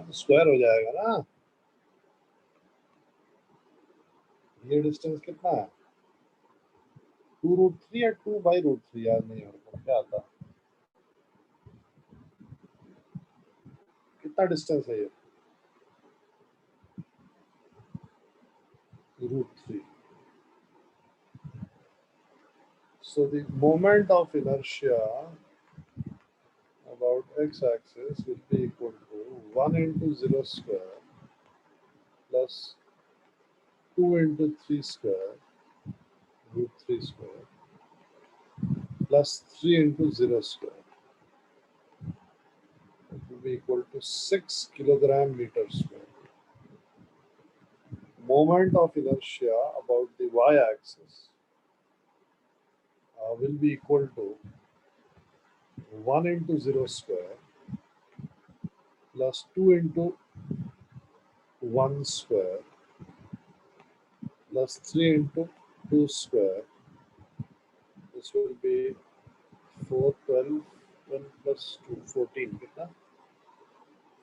तो स्क्वायर हो जाएगा ना। ये डिस्टेंस कितना है? 2√3 या 2/√3, याद नहीं मेरे को क्या आता। कितना डिस्टेंस है ये? √3. So the moment of inertia about x-axis will be equal to 1 into 0 square plus 2 into 3 square √3 square plus 3 into 0 square. It will be equal to 6 kilogram meter square. Moment of inertia about the y-axis will be equal to 1 into 0 square plus 2 into 1 square plus 3 into 2 square. This will be 4, 12, 1 plus 2, 14. कितना?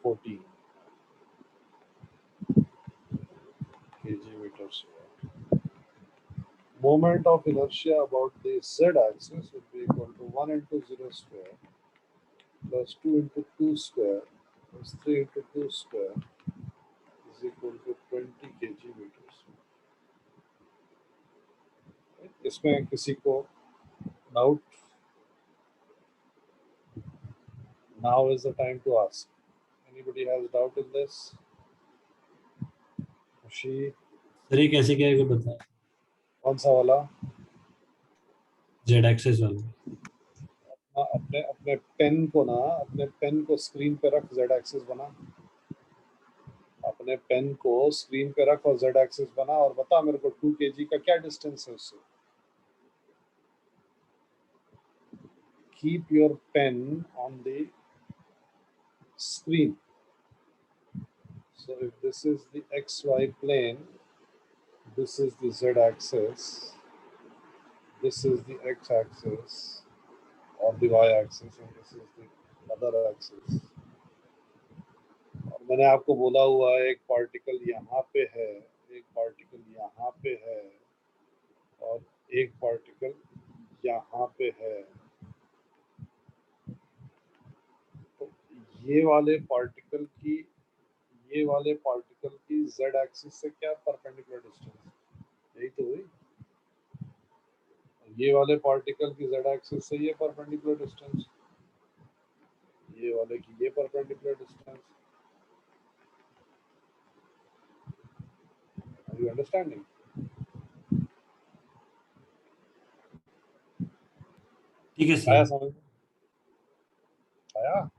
14 kg meter square. Moment of inertia about the z-axis will be equal to 1 into 0 square plus 2 into 2 square plus 3 into 2 square is equal to 20 kg meters. इसमें किसी को doubt? Now is the time to ask. Anybody has doubt in this? खुशी? Sir ये कैसे क्या है बताएं? कौन सा वाला? जेड एक्सेस वाला। अपने अपने पेन को ना, अपने पेन को स्क्रीन पे रख, जेड एक्सिस बना। अपने पेन को स्क्रीन पे रख और जेड एक्सिस बना और बता मेरे को 2 kg का क्या डिस्टेंस है उससे। Keep your pen on the screen. So if this is the xy plane, this is the z axis, this is the x axis or the y axis, and this is the other axis. और मैंने आपको बोला हुआ है एक particle यहाँ पे है, एक पार्टिकल यहाँ पे है और एक पार्टिकल यहाँ पे है। तो ये वाले पार्टिकल की z एक्सिस से क्या परपेंडिकुलर डिस्टेंस? यही तो हुई। ये वाले पार्टिकल की z एक्सिस से ये परपेंडिकुलर डिस्टेंस, ये वाले की ये perpendicular distance. Are you understanding? ठीक है आया सर। समझ में? आया?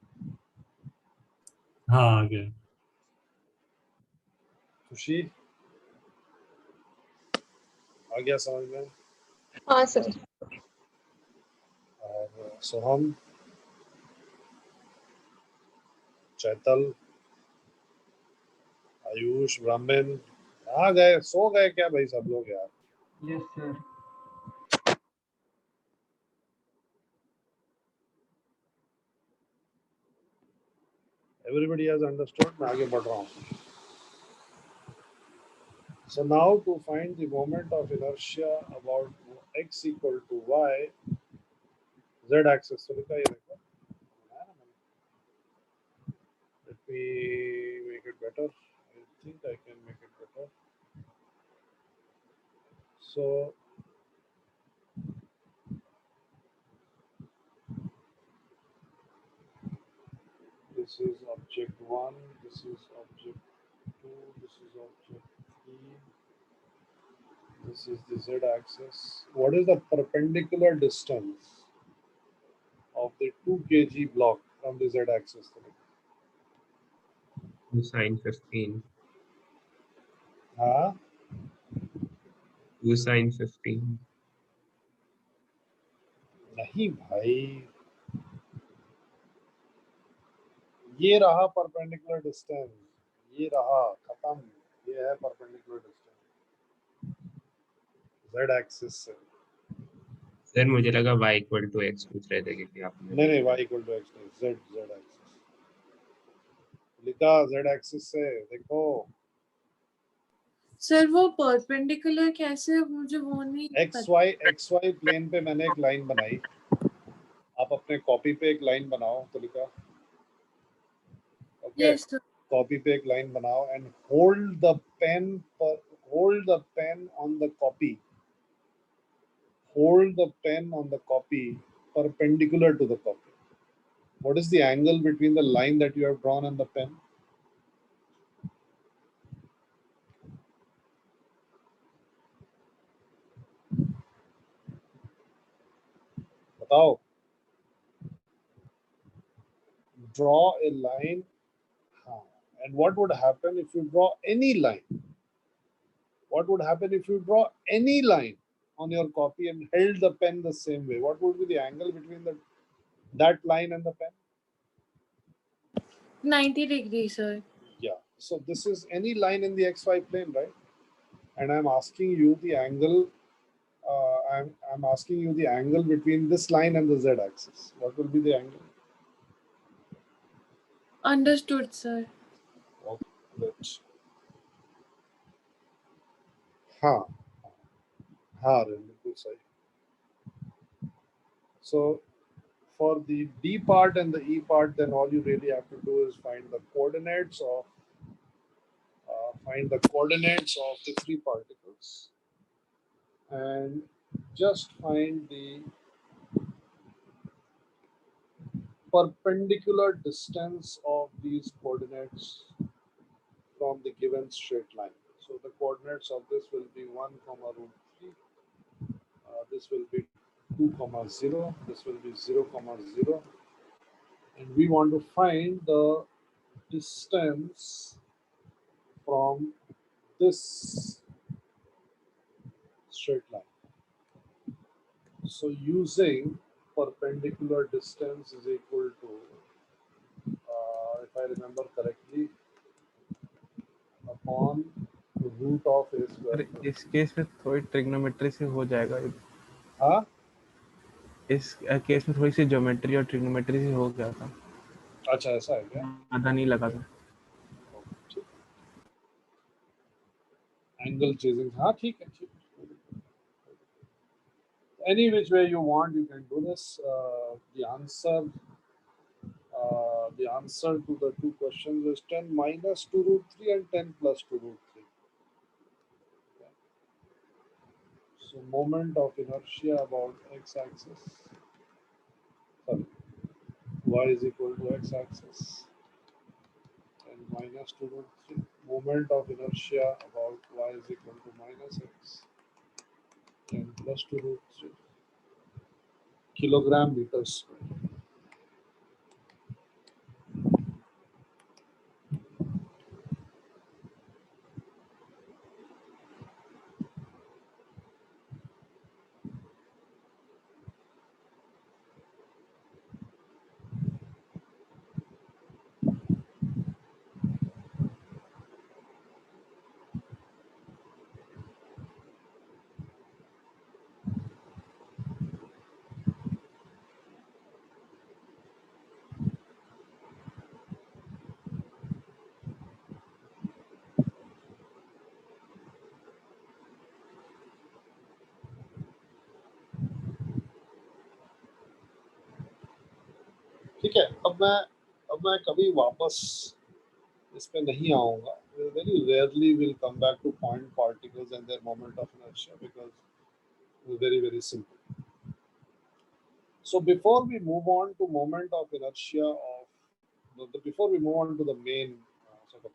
हाँ आ गया। खुशी आ गया समझ में? हाँ सर। और सोहम, चैतल, आयुष, ब्राह्मण आ गए? सो गए क्या भाई सब लोग यार? Yes sir. Everybody has understood? मैं आगे बढ़ रहा हूँ। So now to find the moment of inertia about x equal to y, z axis. So लिखा ये देखो। Let me make it better. I think I can make it better. So this is object 1, this is object 2, this is object 3, this is the z axis. What is the perpendicular distance of the 2 kg block from the z axis? Sine 15. हाँ 2 sine 15. नहीं भाई, ये रहा perpendicular distance, ये रहा खत्म, ये है परपेंडिकुलर डिस्टेंस z एक्सिस से। सर मुझे लगा y इक्वल टू x पूछ रहे थे क्योंकि आपने नहीं y इक्वल टू x नहीं, z एक्सिस। लिखा z एक्सिस से देखो सर वो परपेंडिकुलर कैसे, मुझे वो नहीं xy प्लेन पे मैंने एक लाइन बनाई, आप अपने कॉपी पे एक लाइन बनाओ तो लिखा ओके यस सर। कॉपी पे एक लाइन बनाओ and hold the pain on the copy, hold the pen on the copy perpendicular to the copy. What is the angle between the line that you have drawn and the pen? बताओ. Draw a line. And what would happen if you draw any line? What would happen if you draw any line on your copy and held the pen the same way? What would be the angle between that line and the pen? 90 degrees sir. Yeah. So this is any line in the xy plane, right? And I'm asking you the angle. I'm asking you the angle between this line and the z-axis. What will be the angle? Understood sir. Okay, let's. हाँ हाँ बिल्कुल सही. So for the D part and the E part, then all you really have to do is find the coordinates of the three particles and just find the perpendicular distance of these coordinates from the given straight line. So the coordinates of this will be 1 comma root 3. This will be 2 comma 0. This will be 0 comma 0. And we want to find the distance from this straight line. So using perpendicular distance is equal to, if I remember correctly, upon root of a square. अरे इस case में थोड़ी trigonometry से हो जाएगा. हाँ इस case में थोड़ी सी ज्योमेट्री और ट्रिग्नोमेट्री से हो गया था. अच्छा ऐसा है क्या? ज़्यादा नहीं लगा था. एंगल चेजिंग हाँ ठीक है ठीक है. Any which way you want you can do this. The answer to the two questions is 10 minus 2 root 3 and 10 plus 2 root 3. So moment of inertia about x-axis, sorry, y is equal to x-axis and minus 2 root 3. Moment of inertia about y is equal to minus x and plus 2 root 3 kilogram meter square. ठीक है. अब मैं कभी वापस इस पे नहीं आऊंगा. Very rarely will come back to point particles and their moment of inertia because it's very simple. So before we move on to moment of inertia before we move on to the main sort of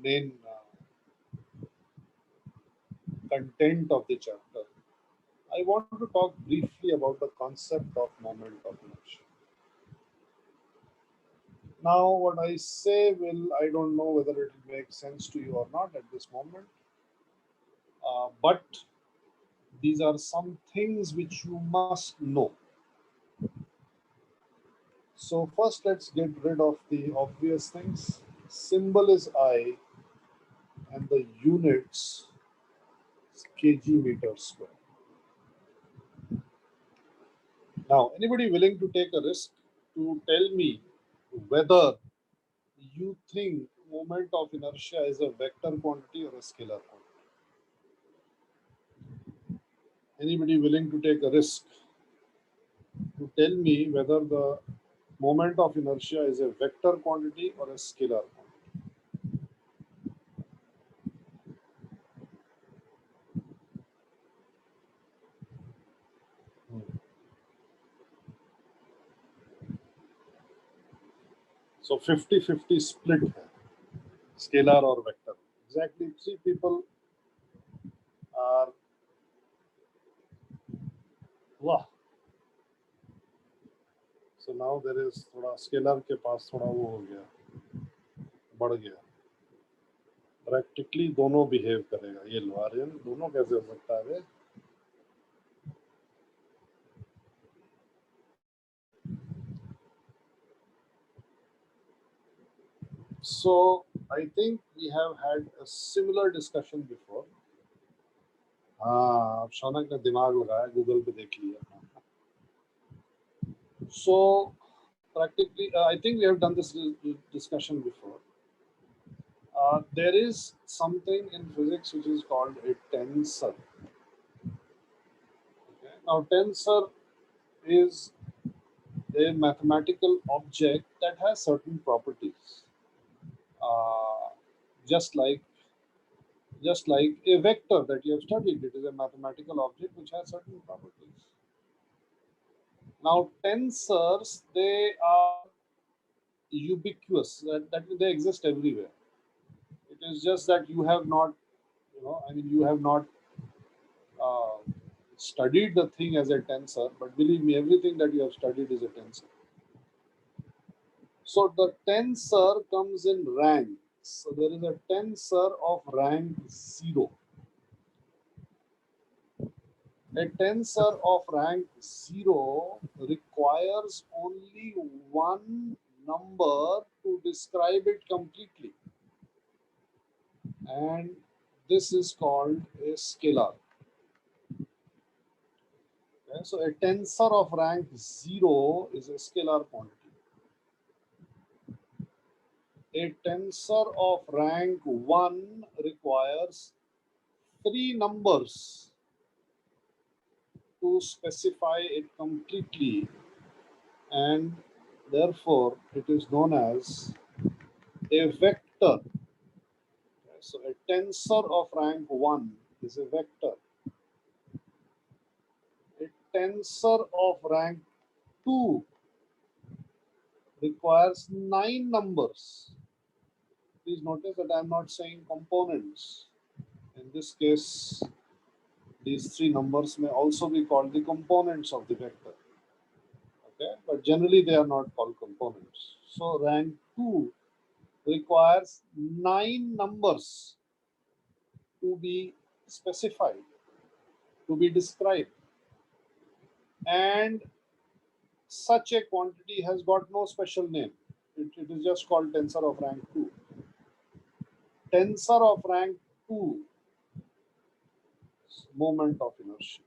main content of the chapter, I want to talk briefly about the concept of moment of inertia. Now, what I say I don't know whether it will make sense to you or not at this moment, but these are some things which you must know. So first, let's get rid of the obvious things. Symbol is I, and the units is kg meter square. Now, anybody willing to take a risk to tell me whether you think moment of inertia is a vector quantity or a scalar quantity. Anybody willing to take a risk to tell me whether the moment of inertia is a vector quantity or a scalar quantity? So 50-50 split है, scalar or vector. Exactly 3 people are, वाह. So now there is थोड़ा scalar के पास थोड़ा वो हो गया, बढ़ गया. प्रैक्टिकली दोनों बिहेव करेगा. ये लो आर्यन, दोनों कैसे हो सकता है? So I think we have had a similar discussion before. हाँ, अब शौनक ने दिमाग लगाया, गूगल पे देख लिया. So practically, I think we have done this discussion before. There is something in physics which is called a tensor. Okay? Now, tensor is a mathematical object that has certain properties, uh, just like a vector that you have studied. It is a mathematical object which has certain properties. Now, tensors, they are ubiquitous. That means they exist everywhere. It is just that you have not, you have not uh, studied the thing as a tensor, but believe me, everything that you have studied is a tensor. So the tensor comes in ranks. So there is a tensor of rank 0. A tensor of rank 0 requires only one number to describe it completely. And this is called a scalar. Okay, so a tensor of rank 0 is a scalar quantity. A tensor of rank 1 requires 3 numbers to specify it completely, and therefore it is known as a vector. So a tensor of rank 1 is a vector. A tensor of rank 2 requires 9 numbers. Please notice that I am not saying components. In this case, these 3 numbers may also be called the components of the vector. Okay, but generally they are not called components. So rank 2 requires 9 numbers to be specified, to be described. And such a quantity has got no special name. It is just called tensor of rank 2. Tensor of rank 2, moment of inertia.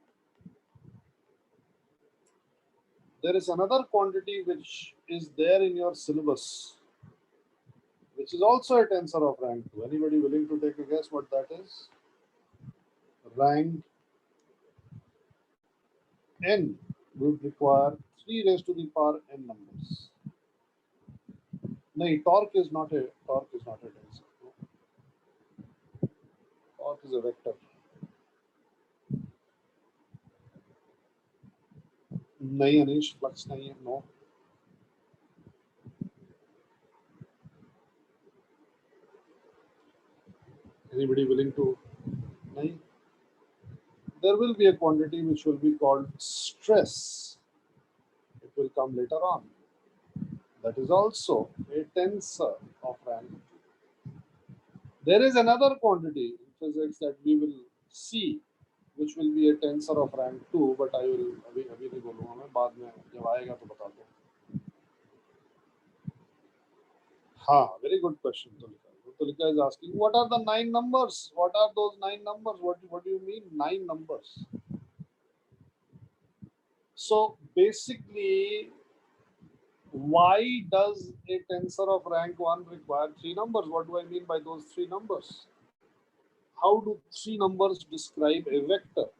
There is another quantity which is there in your syllabus, which is also a tensor of rank 2. Anybody willing to take a guess what that is? Rank n would require 3 raised to the power n numbers. No, torque is not a tensor. Torque is a vector. नहीं अनिश, flux नहीं है. No. Anybody willing to? नहीं. There will be a quantity which will be called stress. It will come later on. That is also a tensor of rank 2. There is another quantity in physics that we will see, which will be a tensor of rank 2, but I will अभी नहीं बोलूँगा मैं, बाद में जब आएगा तो बता दूँ. हाँ, very good question, Tulika. Tulika is asking, what are the 9 numbers? What are those 9 numbers? What do you mean 9 numbers? So basically, why does a tensor of rank 1 require 3 numbers? What do I mean by those 3 numbers? How do 3 numbers describe a vector?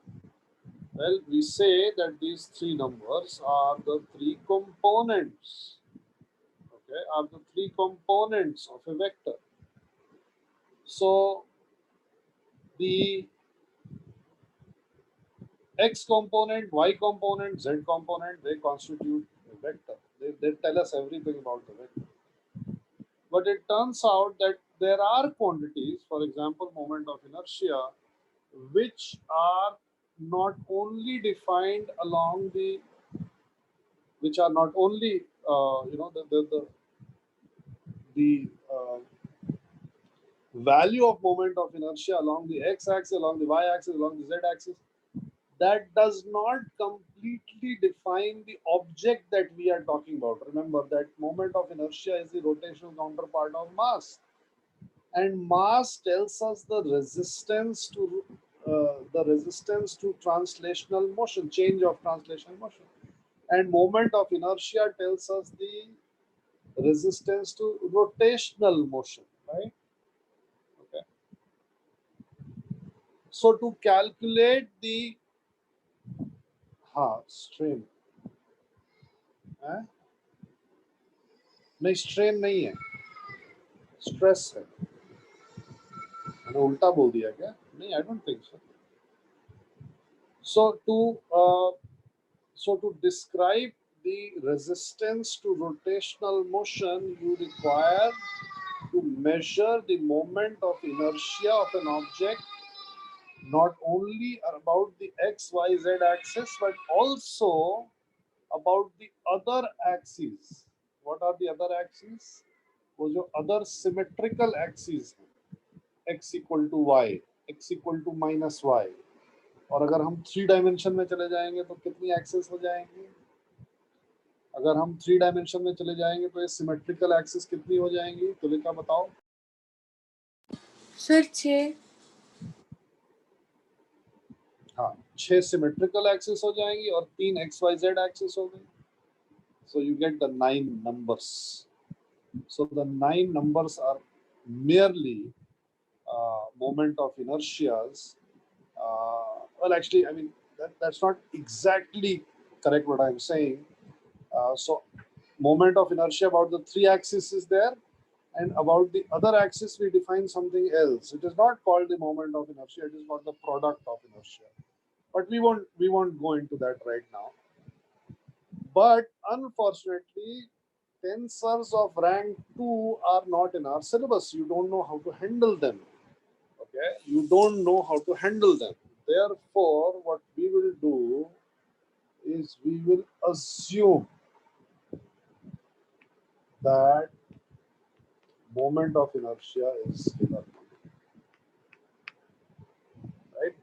Well, we say that these 3 numbers are the 3 components. Okay, are the 3 components of a vector. So the x component, y component, z component, they constitute a vector. They tell us everything about the vector. But it turns out that there are quantities, for example, moment of inertia, which are not only defined along the, which are not only, the value of moment of inertia along the x-axis, along the y-axis, along the z-axis, that does not completely define the object that we are talking about. Remember that moment of inertia is the rotational counterpart of mass. And mass tells us the resistance to translational motion, change of translational motion, and moment of inertia tells us the resistance to rotational motion, right? Okay. So to calculate the strain, नहीं strain नहीं है, stress है. मैंने उल्टा बोल दिया क्या? नहीं, I don't think so. So to describe the resistance to rotational motion, you require to measure the moment of inertia of an object not only about the x, y, z axis, but also about the other axes. What are the other axes? वो जो other symmetrical axes हैं, x equal to y, x equal to minus y. और अगर हम 3 dimension में चले जाएंगे तो कितनी एक्सेस हो जाएंगी? अगर हम 3 डायमेंशन में चले जाएंगे तो ये सिमेट्रिकल एक्सिस कितनी हो जाएंगी? तुलिका बताओ. सर 6. हाँ, 6 सिमेट्रिकल एक्सिस हो जाएंगी और 3 XYZ एक्सिस हो गई. So you get the 9 numbers. So the 9 numbers are merely moment of inertias. Well, actually, I mean, that's not exactly correct what I'm saying. So moment of inertia about the 3 axis is there, and about the other axis we define something else. It is not called the moment of inertia, it is called the product of inertia. But we won't go into that right now. But unfortunately, tensors of rank 2 are not in our syllabus. You don't know how to handle them. Okay, you don't know how to handle them. Therefore, what we will do is we will assume that moment of inertia is scalar, right?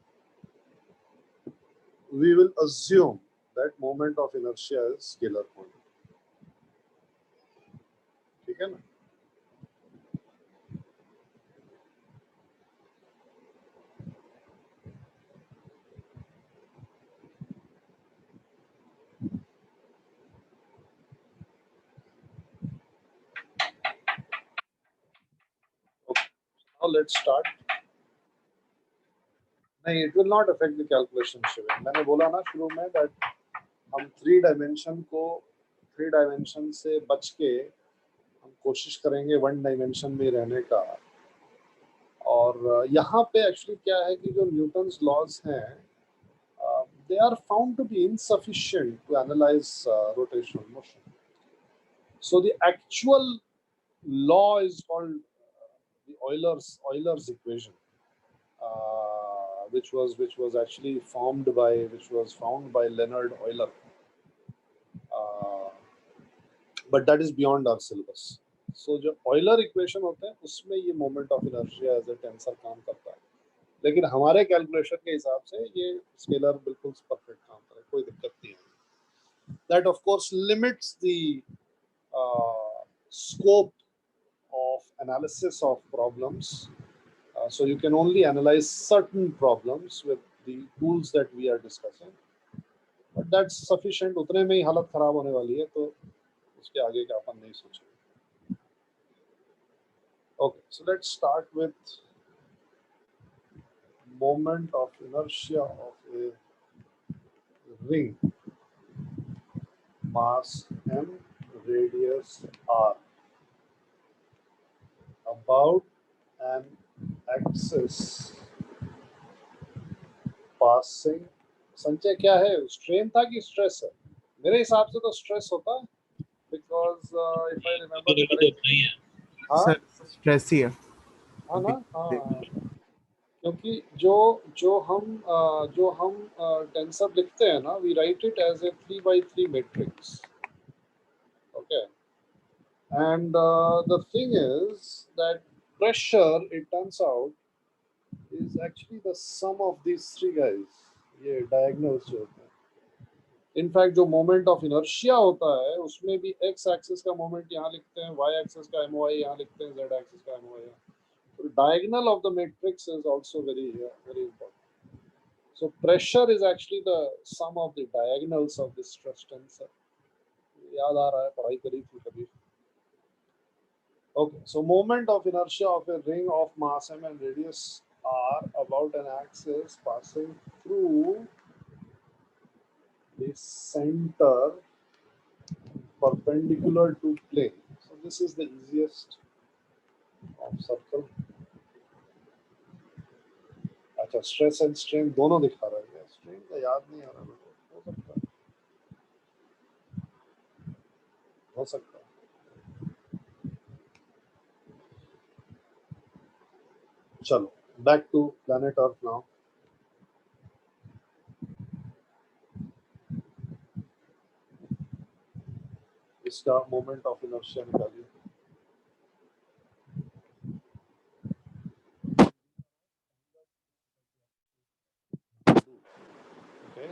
We will assume that moment of inertia is scalar quantity. ठीक है ना? Okay. Now let's start. नहीं, it will not affect the calculation. शिविर मैंने बोला ना शुरू में that हम 3 डायमेंशन को 3 डायमेंशन से बच के हम कोशिश करेंगे 1 डायमेंशन में रहने का. और यहाँ पे एक्चुअली क्या है कि जो न्यूटन्स लॉज हैं, they are found to be insufficient to analyze rotational motion. So the actual law is called the Euler's equation, which was actually found by Leonard Euler. But that is beyond our syllabus. So जो Euler equation होता है उसमें ये moment of inertia as a tensor काम करता है. लेकिन हमारे कैलकुलेशन के हिसाब से ये स्केलर बिल्कुल परफेक्ट काम करे, कोई दिक्कत नहीं है. That of course limits the scope of analysis of problems. So you can only analyze certain problems with the tools that we are discussing. But that's sufficient. उतने में ही हालत खराब होने वाली है, तो उसके आगे का अपन नहीं सोचेंगे. Okay, so let's start with moment of inertia of a ring, mass m, radius r, about an axis passing. संचय क्या है? स्ट्रेन था कि स्ट्रेस है? मेरे हिसाब से तो स्ट्रेस होता है, because if I remember correctly, हाँ सर स्ट्रेस ही है. हाँ ना, हाँ, क्योंकि जो हम टेंसर लिखते हैं ना, we write it as a 3x3 matrix. Okay, and the thing is that pressure, it turns out, is actually the sum of these three guys. ये diagonals जो होते हैं. इनफैक्ट जो मोमेंट ऑफ इनर्शिया होता है उसमें भी एक्स एक्सिस का मोमेंट यहाँ लिखते हैं, वाई एक्सिस का एमओआई यहाँ लिखते हैं, जेड एक्सिस का एमओआई यहाँ. So diagonal of the matrix is also very important. So pressure is actually the sum of the diagonals of this stress tensor. याद आ रहा है, पढ़ाई करी थी कभी. Okay, so moment of inertia of a ring of mass m and radius r about an axis passing through the center perpendicular to plane. So this is the easiest of circle. अच्छा, stress and strain दोनों दिखा रहा है. Strain का याद नहीं आ रहा मेरे को. हो सकता है. चलो, back to planet Earth now. इसका मोमेंट ऑफ इनर्शिया निकालिए. Okay,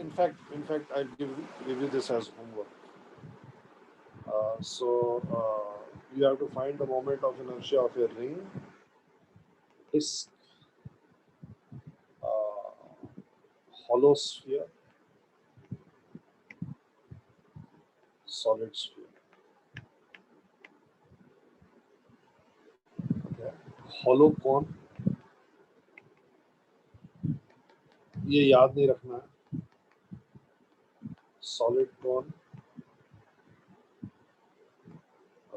in fact, I'll give you this as homework. You have to find the moment of inertia of a ring, disk, hollow sphere, solid sphere. Okay. Hollow cone, ये याद नहीं रखना है. Solid cone.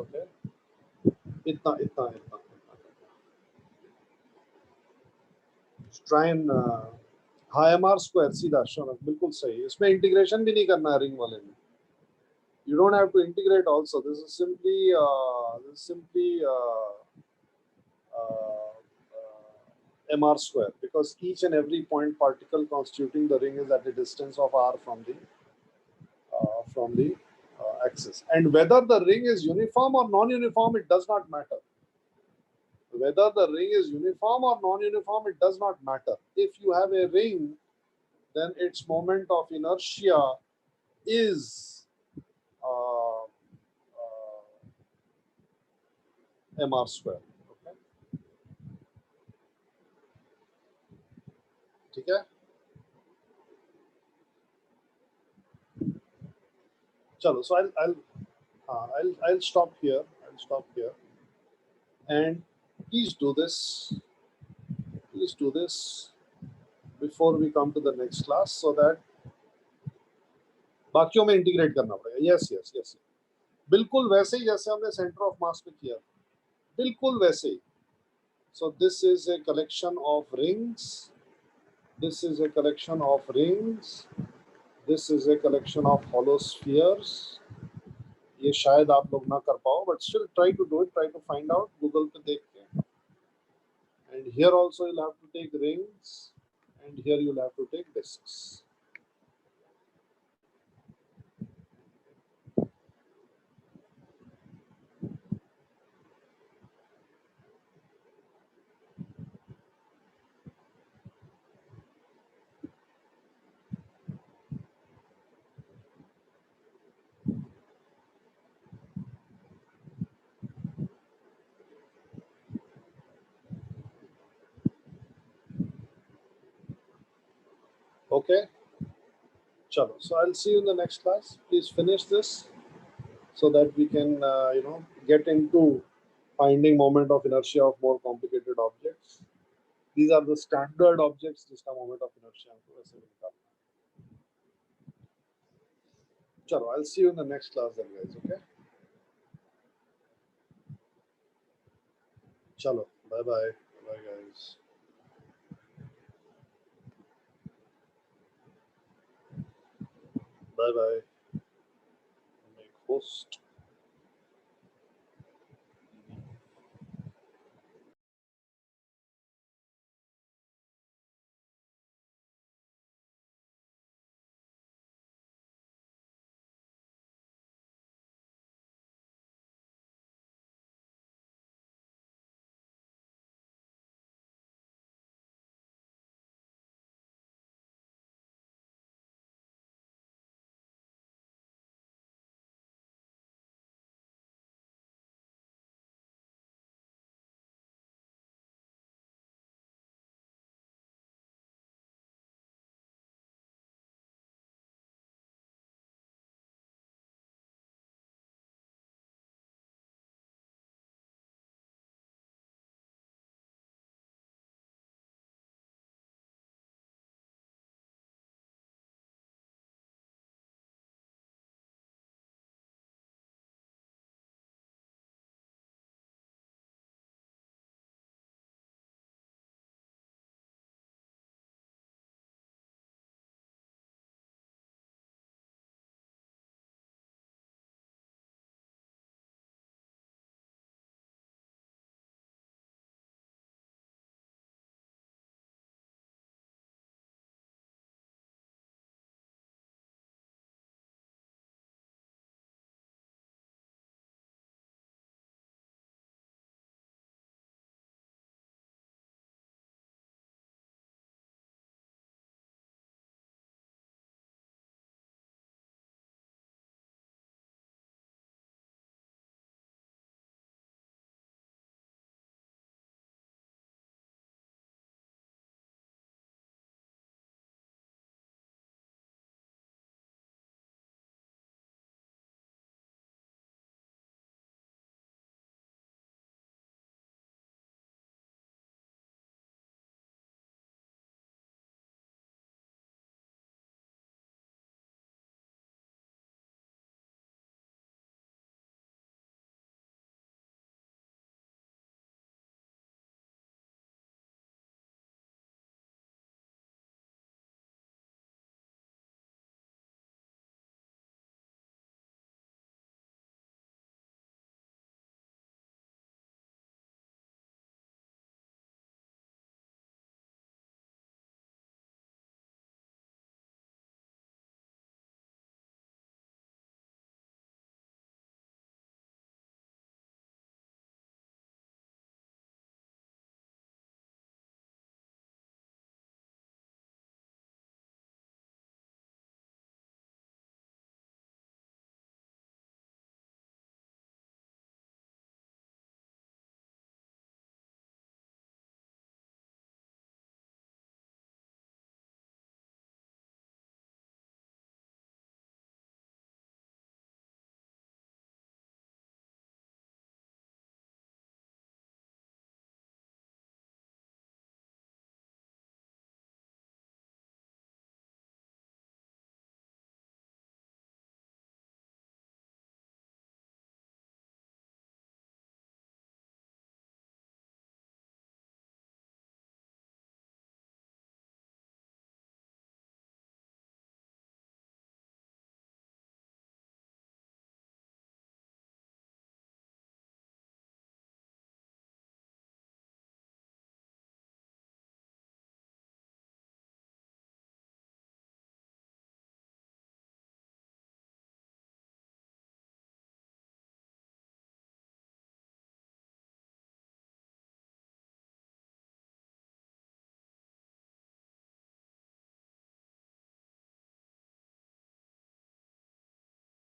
Okay. इतना इतना इतना try and हाँ, mr square सीधा शौनक बिल्कुल सही. इसमें इंटीग्रेशन भी नहीं करना है रिंग वाले में. You don't have to integrate also. This is simply mr square, because each and every point particle constituting the ring is at a distance of r from the axis. And whether the ring is uniform or non-uniform, it does not matter. Whether the ring is uniform or non-uniform, it does not matter. If you have a ring, then its moment of inertia is mr square. Okay. ठीक है. चलो, so I'll stop here. And please do this before we come to the next class, so that बाकियों में integrate करना पड़ेगा. yes. बिल्कुल वैसे ही जैसे हमने सेंटर ऑफ मास में किया, बिल्कुल वैसे ही. So this is a collection of rings. This is a collection of rings. This is a collection of hollow spheres. ये शायद आप लोग ना कर पाओ, but still try to do it. Try to find out. Google पे देख के. And here also you'll have to take rings, and here you'll have to take discs. Okay. Chalo. So I'll see you in the next class. Please finish this so that we can get into finding moment of inertia of more complicated objects. These are the standard objects जिसका moment of inertia हमको वैसे भी निकालना है. चलो, I'll see you in the next class then, guys. Okay. चलो, bye bye, bye guys. Bye bye. Make host.